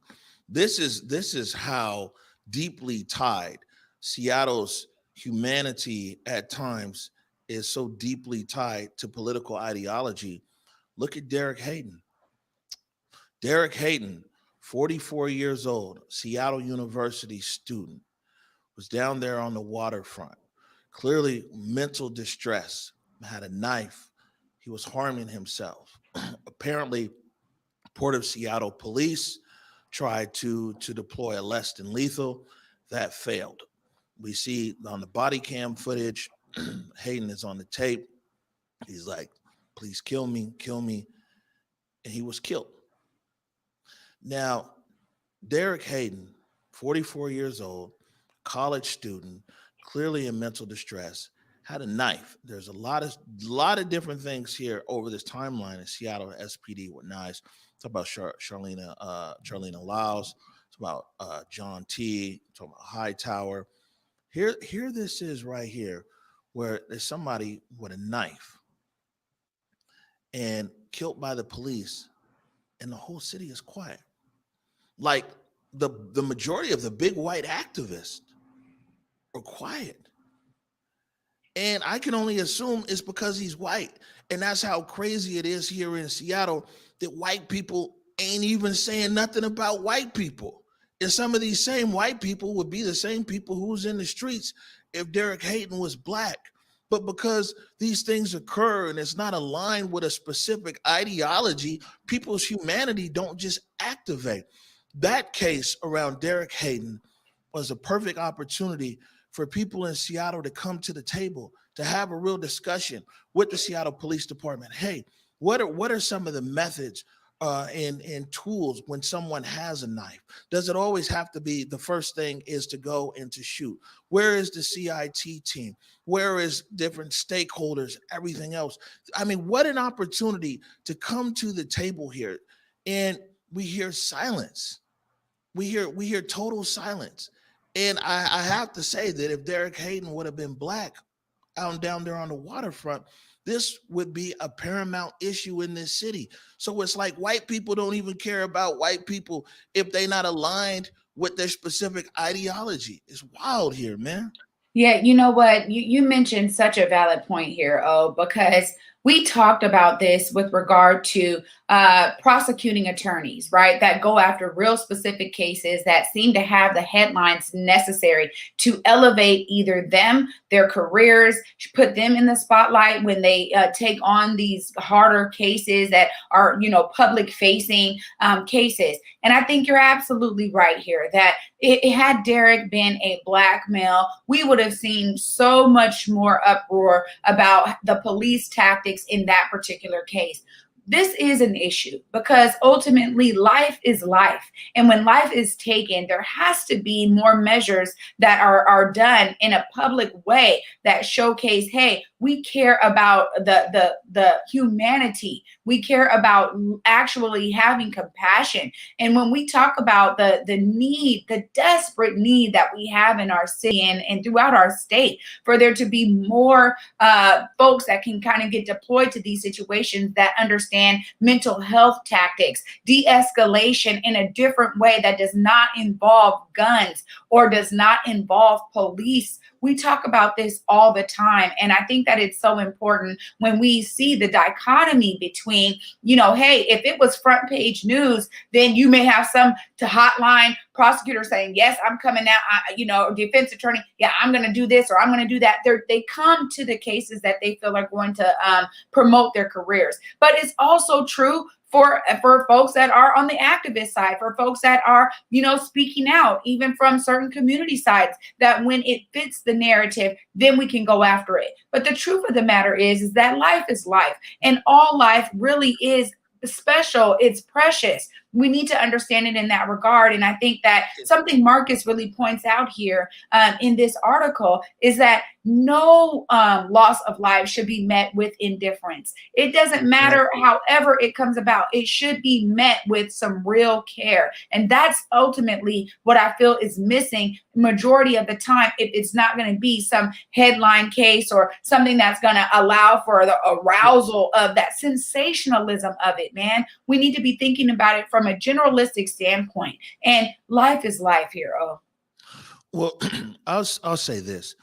This is how deeply tied Seattle's humanity at times is so deeply tied to political ideology. Look at Derek Hayden. Derek Hayden, 44 years old, Seattle University student, was down there on the waterfront, clearly mental distress, had a knife. He was harming himself. Apparently, Port of Seattle police tried to deploy a less than lethal. That failed. We see on the body cam footage, Hayden is on the tape. He's like, please kill me. And he was killed. Now, Derek Hayden, 44 years old, college student, clearly in mental distress, had a knife. There's a lot of different things here over this timeline in Seattle SPD with knives. It's about Charlena Lyles. It's about John T. It's about Hightower. Here this is right here, where there's somebody with a knife and killed by the police, and the whole city is quiet. Like the majority of the big white activists are quiet. And I can only assume it's because he's white. And that's how crazy it is here in Seattle, that white people ain't even saying nothing about white people. And some of these same white people would be the same people who's in the streets if Derek Hayden was black. But because these things occur and it's not aligned with a specific ideology, people's humanity don't just activate. That case around Derek Hayden was a perfect opportunity for people in Seattle to come to the table, to have a real discussion with the Seattle Police Department. Hey, what are some of the methods and tools when someone has a knife? Does it always have to be the first thing is to go and to shoot? Where is the CIT team? Where is different stakeholders, everything else? I mean, what an opportunity to come to the table here. And we hear silence. We hear total silence. And I have to say that if Derek Hayden would have been black out down there on the waterfront, this would be a paramount issue in this city. So it's like white people don't even care about white people if they're not aligned with their specific ideology. It's wild here, man. Yeah, you know what? You mentioned such a valid point here, because we talked about this with regard to prosecuting attorneys, right? That go after real specific cases that seem to have the headlines necessary to elevate either them, their careers, put them in the spotlight when they take on these harder cases that are, public facing cases. And I think you're absolutely right here that had Derek been a black male, we would have seen so much more uproar about the police tactics in that particular case. This is an issue because ultimately life is life. And when life is taken, there has to be more measures that are done in a public way that showcase, hey, we care about the humanity. We care about actually having compassion. And when we talk about the need, the desperate need that we have in our city and throughout our state for there to be more folks that can kind of get deployed to these situations that understand mental health tactics, de-escalation in a different way that does not involve guns or does not involve police. We talk about this all the time. And I think that it's so important when we see the dichotomy between, hey, if it was front page news, then you may have some hotline prosecutor saying, yes, I'm coming out, defense attorney, yeah, I'm going to do this or I'm going to do that. They come to the cases that they feel are going to promote their careers. But it's also true for folks that are on the activist side, for folks that are, speaking out, even from certain community sides, that when it fits the narrative, then we can go after it. But the truth of the matter is that life is life, and all life really is special. It's precious. we need to understand it in that regard. And I think that something Marcus really points out here in this article is that no loss of life should be met with indifference. It doesn't matter however it comes about. It should be met with some real care. And that's ultimately what I feel is missing majority of the time. If it's not going to be some headline case or something that's going to allow for the arousal of that sensationalism of it, man, we need to be thinking about it from a generalistic standpoint. And life is life here. Oh, well, I'll say this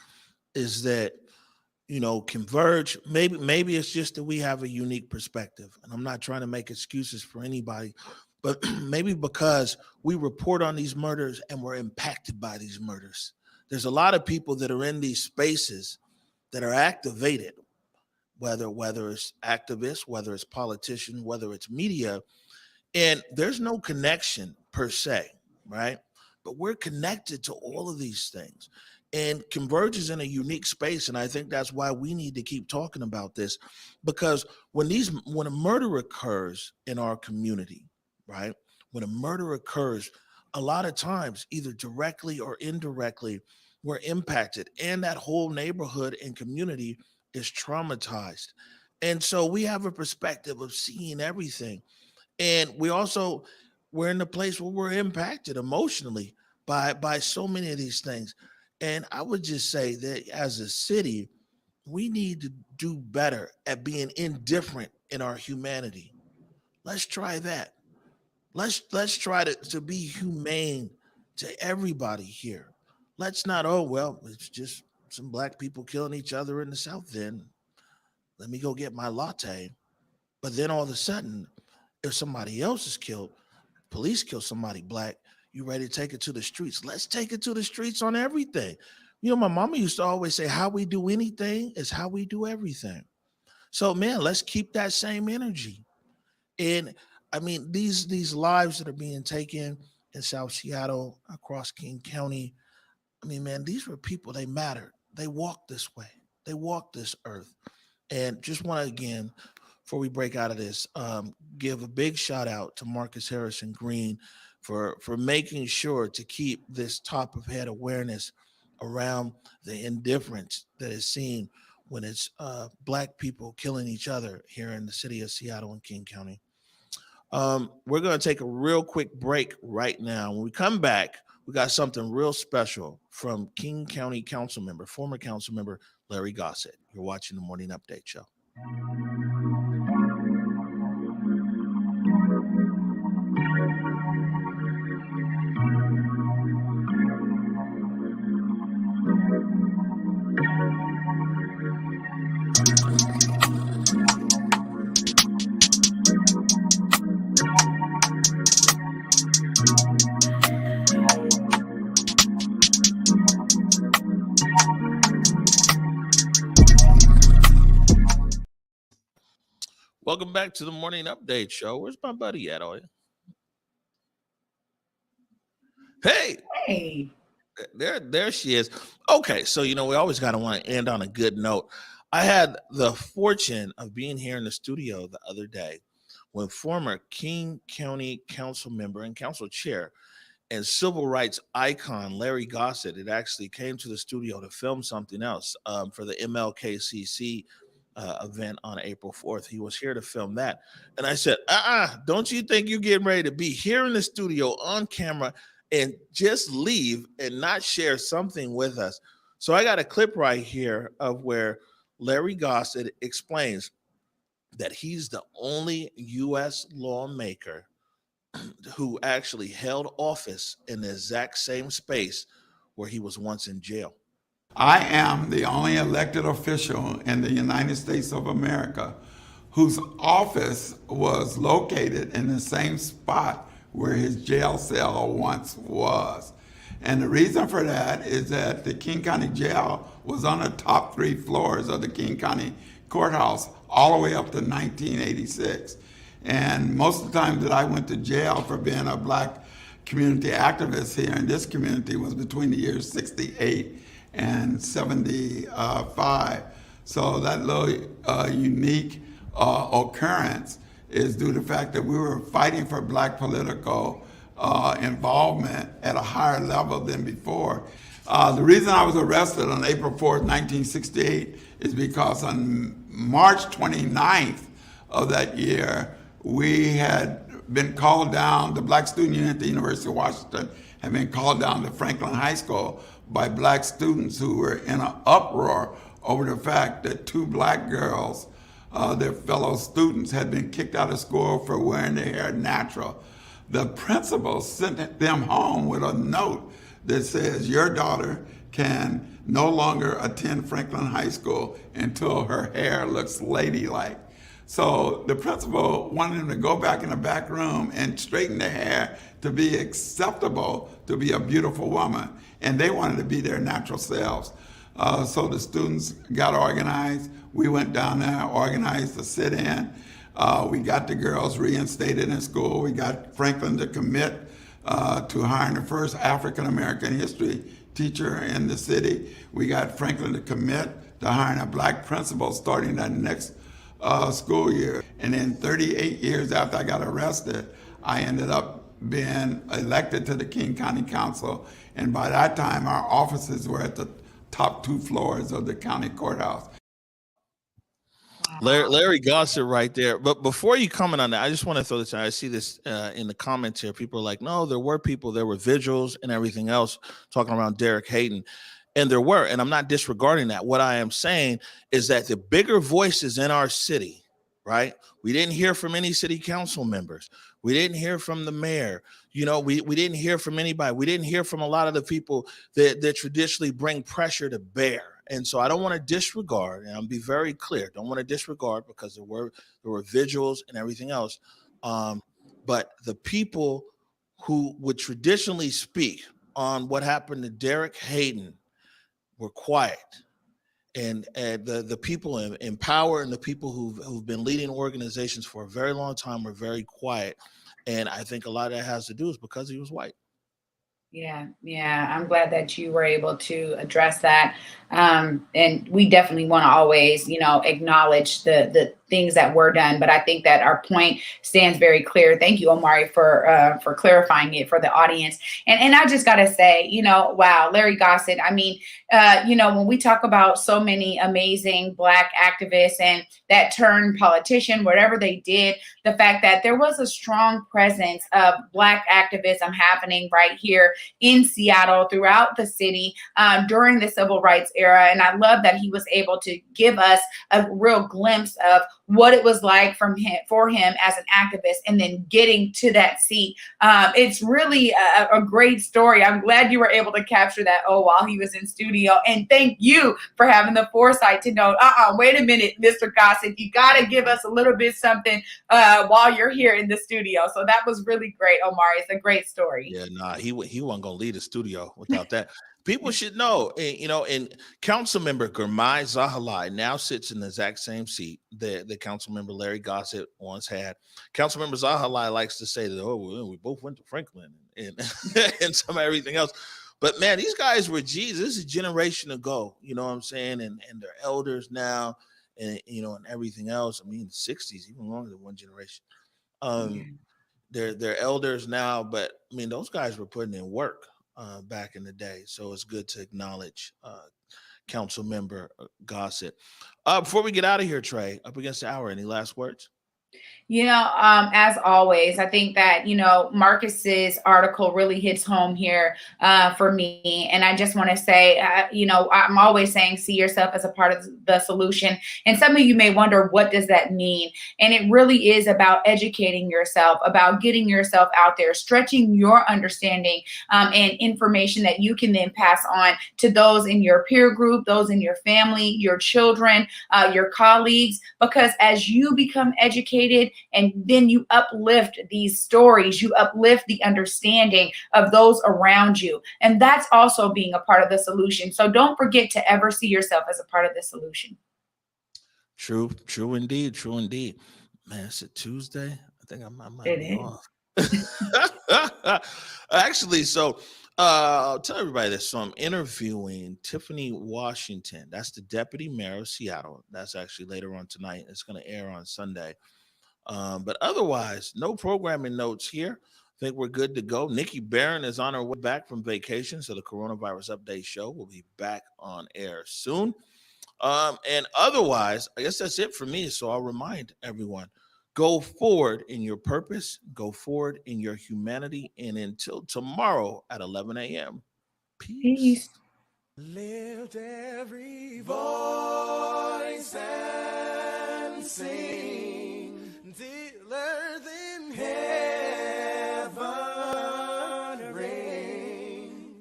is that, you know, Converge, maybe it's just that we have a unique perspective, and I'm not trying to make excuses for anybody, but maybe because we report on these murders and we're impacted by these murders. There's a lot of people that are in these spaces that are activated, whether it's activists, whether it's politicians, whether it's media, and there's no connection per se, right? But we're connected to all of these things. And Converge is in a unique space, and I think that's why we need to keep talking about this, because when a murder occurs in our community, right? When a murder occurs, a lot of times, either directly or indirectly, we're impacted, and that whole neighborhood and community is traumatized. And so we have a perspective of seeing everything. And we're in a place where we're impacted emotionally by so many of these things. And I would just say that as a city, we need to do better at being indifferent in our humanity. Let's try that. Let's try to be humane to everybody here. Let's not, oh, well, it's just some black people killing each other in the South End. Let me go get my latte. But then all of a sudden, if somebody else is killed, police kill somebody black, you ready to take it to the streets? Let's take it to the streets on everything. You know, my mama used to always say, how we do anything is how we do everything. So, man, let's keep that same energy. And I mean, these lives that are being taken in South Seattle, across King County, I mean, man, these were people, they mattered. They walked this way. They walked this earth. And just want to, again, before we break out of this, give a big shout out to Marcus Harrison Green for making sure to keep this top of head awareness around the indifference that is seen when it's black people killing each other here in the city of Seattle and King County. We're going to take a real quick break right now. When we come back, we got something real special from King County Council member, former council member Larry Gossett. You're watching the Morning Update Show. Welcome back to the Morning Update Show. Where's my buddy at? Oh, hey, there she is. Okay, so you know we always gotta want to end on a good note. I had the fortune of being here in the studio the other day when former King County Council member and council chair and civil rights icon Larry Gossett, it actually came to the studio to film something else for the MLKCC event on April 4th. He was here to film that. And I said, don't you think you're getting ready to be here in the studio on camera and just leave and not share something with us? So I got a clip right here of where Larry Gossett explains that he's the only U.S. lawmaker who actually held office in the exact same space where he was once in jail. I am the only elected official in the United States of America whose office was located in the same spot where his jail cell once was. And the reason for that is that the King County Jail was on the top 3 floors of the King County Courthouse all the way up to 1986. And most of the time that I went to jail for being a black community activist here in this community was between the years 68 and 75. So that little unique occurrence is due to the fact that we were fighting for black political involvement at a higher level than before. The reason I was arrested on April 4th, 1968 is because on March 29th of that year, we had been called down, the Black Student Union at the University of Washington had been called down to Franklin High School by black students who were in an uproar over the fact that two black girls, their fellow students, had been kicked out of school for wearing their hair natural. The principal sent them home with a note that says, your daughter can no longer attend Franklin High School until her hair looks ladylike. So the principal wanted them to go back in the back room and straighten their hair to be acceptable to be a beautiful woman. And they wanted to be their natural selves. So the students got organized. We went down there, organized a sit-in. We got the girls reinstated in school. We got Franklin to commit to hiring the first African-American history teacher in the city. We got Franklin to commit to hiring a black principal starting that next school year. And then 38 years after I got arrested, I ended up being elected to the King County Council. And by that time, our offices were at the top 2 floors of the county courthouse. Larry Gossett right there. But before you comment on that, I just want to throw this out. I see this in the comments here. People are like, no, there were vigils and everything else talking around Derek Hayden. And there were, and I'm not disregarding that. What I am saying is that the bigger voices in our city, right? We didn't hear from any city council members. We didn't hear from the mayor. You know, we didn't hear from anybody. We didn't hear from a lot of the people that traditionally bring pressure to bear. And so I don't want to disregard, and I'll be very clear, don't want to disregard because there were vigils and everything else. But the people who would traditionally speak on what happened to Derek Hayden were quiet. And the people in power and the people who've been leading organizations for a very long time were very quiet. And I think a lot of that has to do is because he was white. Yeah, I'm glad that you were able to address that. And we definitely want to always, acknowledge the things that were done. But I think that our point stands very clear. Thank you, Omari, for clarifying it for the audience. And I just got to say, wow, Larry Gossett. I mean, when we talk about so many amazing Black activists and that turned politician, whatever they did, the fact that there was a strong presence of Black activism happening right here in Seattle, throughout the city, during the civil rights era. And I love that he was able to give us a real glimpse of what it was like for him as an activist, and then getting to that seat. It's really a great story. I'm glad you were able to capture that while he was in studio. And thank you for having the foresight to know, wait a minute, Mr. Gossett, you got to give us a little bit something while you're here in the studio. So that was really great, Omari. It's a great story. Yeah, nah, he wasn't gonna leave the studio without that. People should know, and council member Gurmai Zahalai now sits in the exact same seat that the council member Larry Gossett once had. Council member Zahalai likes to say that, we both went to Franklin and and some everything else. But man, these guys were Jesus. This is a generation ago, you know what I'm saying? And they're elders now, and and everything else. I mean, the 60s, even longer than one generation. They're elders now, but I mean, those guys were putting in work back in the day. So it's good to acknowledge Council Member Gossett. Before we get out of here, Trey, up against the hour, any last words? As always, I think that, Marcus's article really hits home here for me. And I just want to say, I'm always saying, see yourself as a part of the solution. And some of you may wonder, what does that mean? And it really is about educating yourself, about getting yourself out there, stretching your understanding and information that you can then pass on to those in your peer group, those in your family, your children, your colleagues, because as you become educated, and then you uplift these stories, you uplift the understanding of those around you. And that's also being a part of the solution. So don't forget to ever see yourself as a part of the solution. True indeed. Man, it's a Tuesday. I think I might be off. Actually, so I'll tell everybody this. So I'm interviewing Tiffany Washington. That's the deputy mayor of Seattle. That's actually later on tonight. It's going to air on Sunday. But otherwise, no programming notes here. I think we're good to go. Nikki Barron is on her way back from vacation, so the Coronavirus Update show will be back on air soon. And otherwise, I guess that's it for me. So I'll remind everyone, go forward in your purpose, go forward in your humanity, and until tomorrow at 11 a.m. Peace. Lift every voice and sing till earth and heaven ring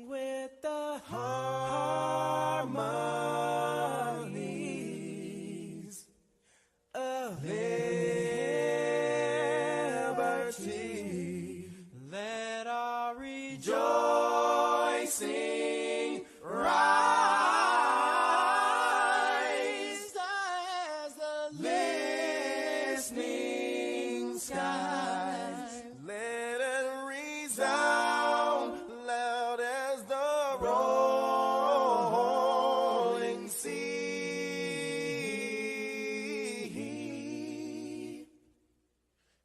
with the harmonies of liberty. Let our rejoicing rise as the listening skies. Let it resound loud as the rolling sea.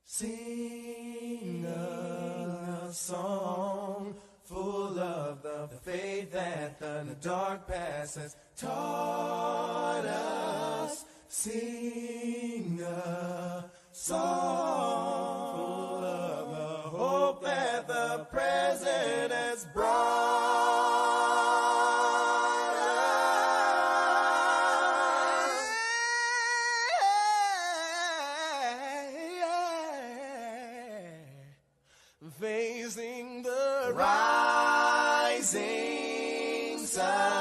Sing a song full of the faith that the dark past has taught us. Sing a song full of the hope that the present has brought us. Facing the rising sun.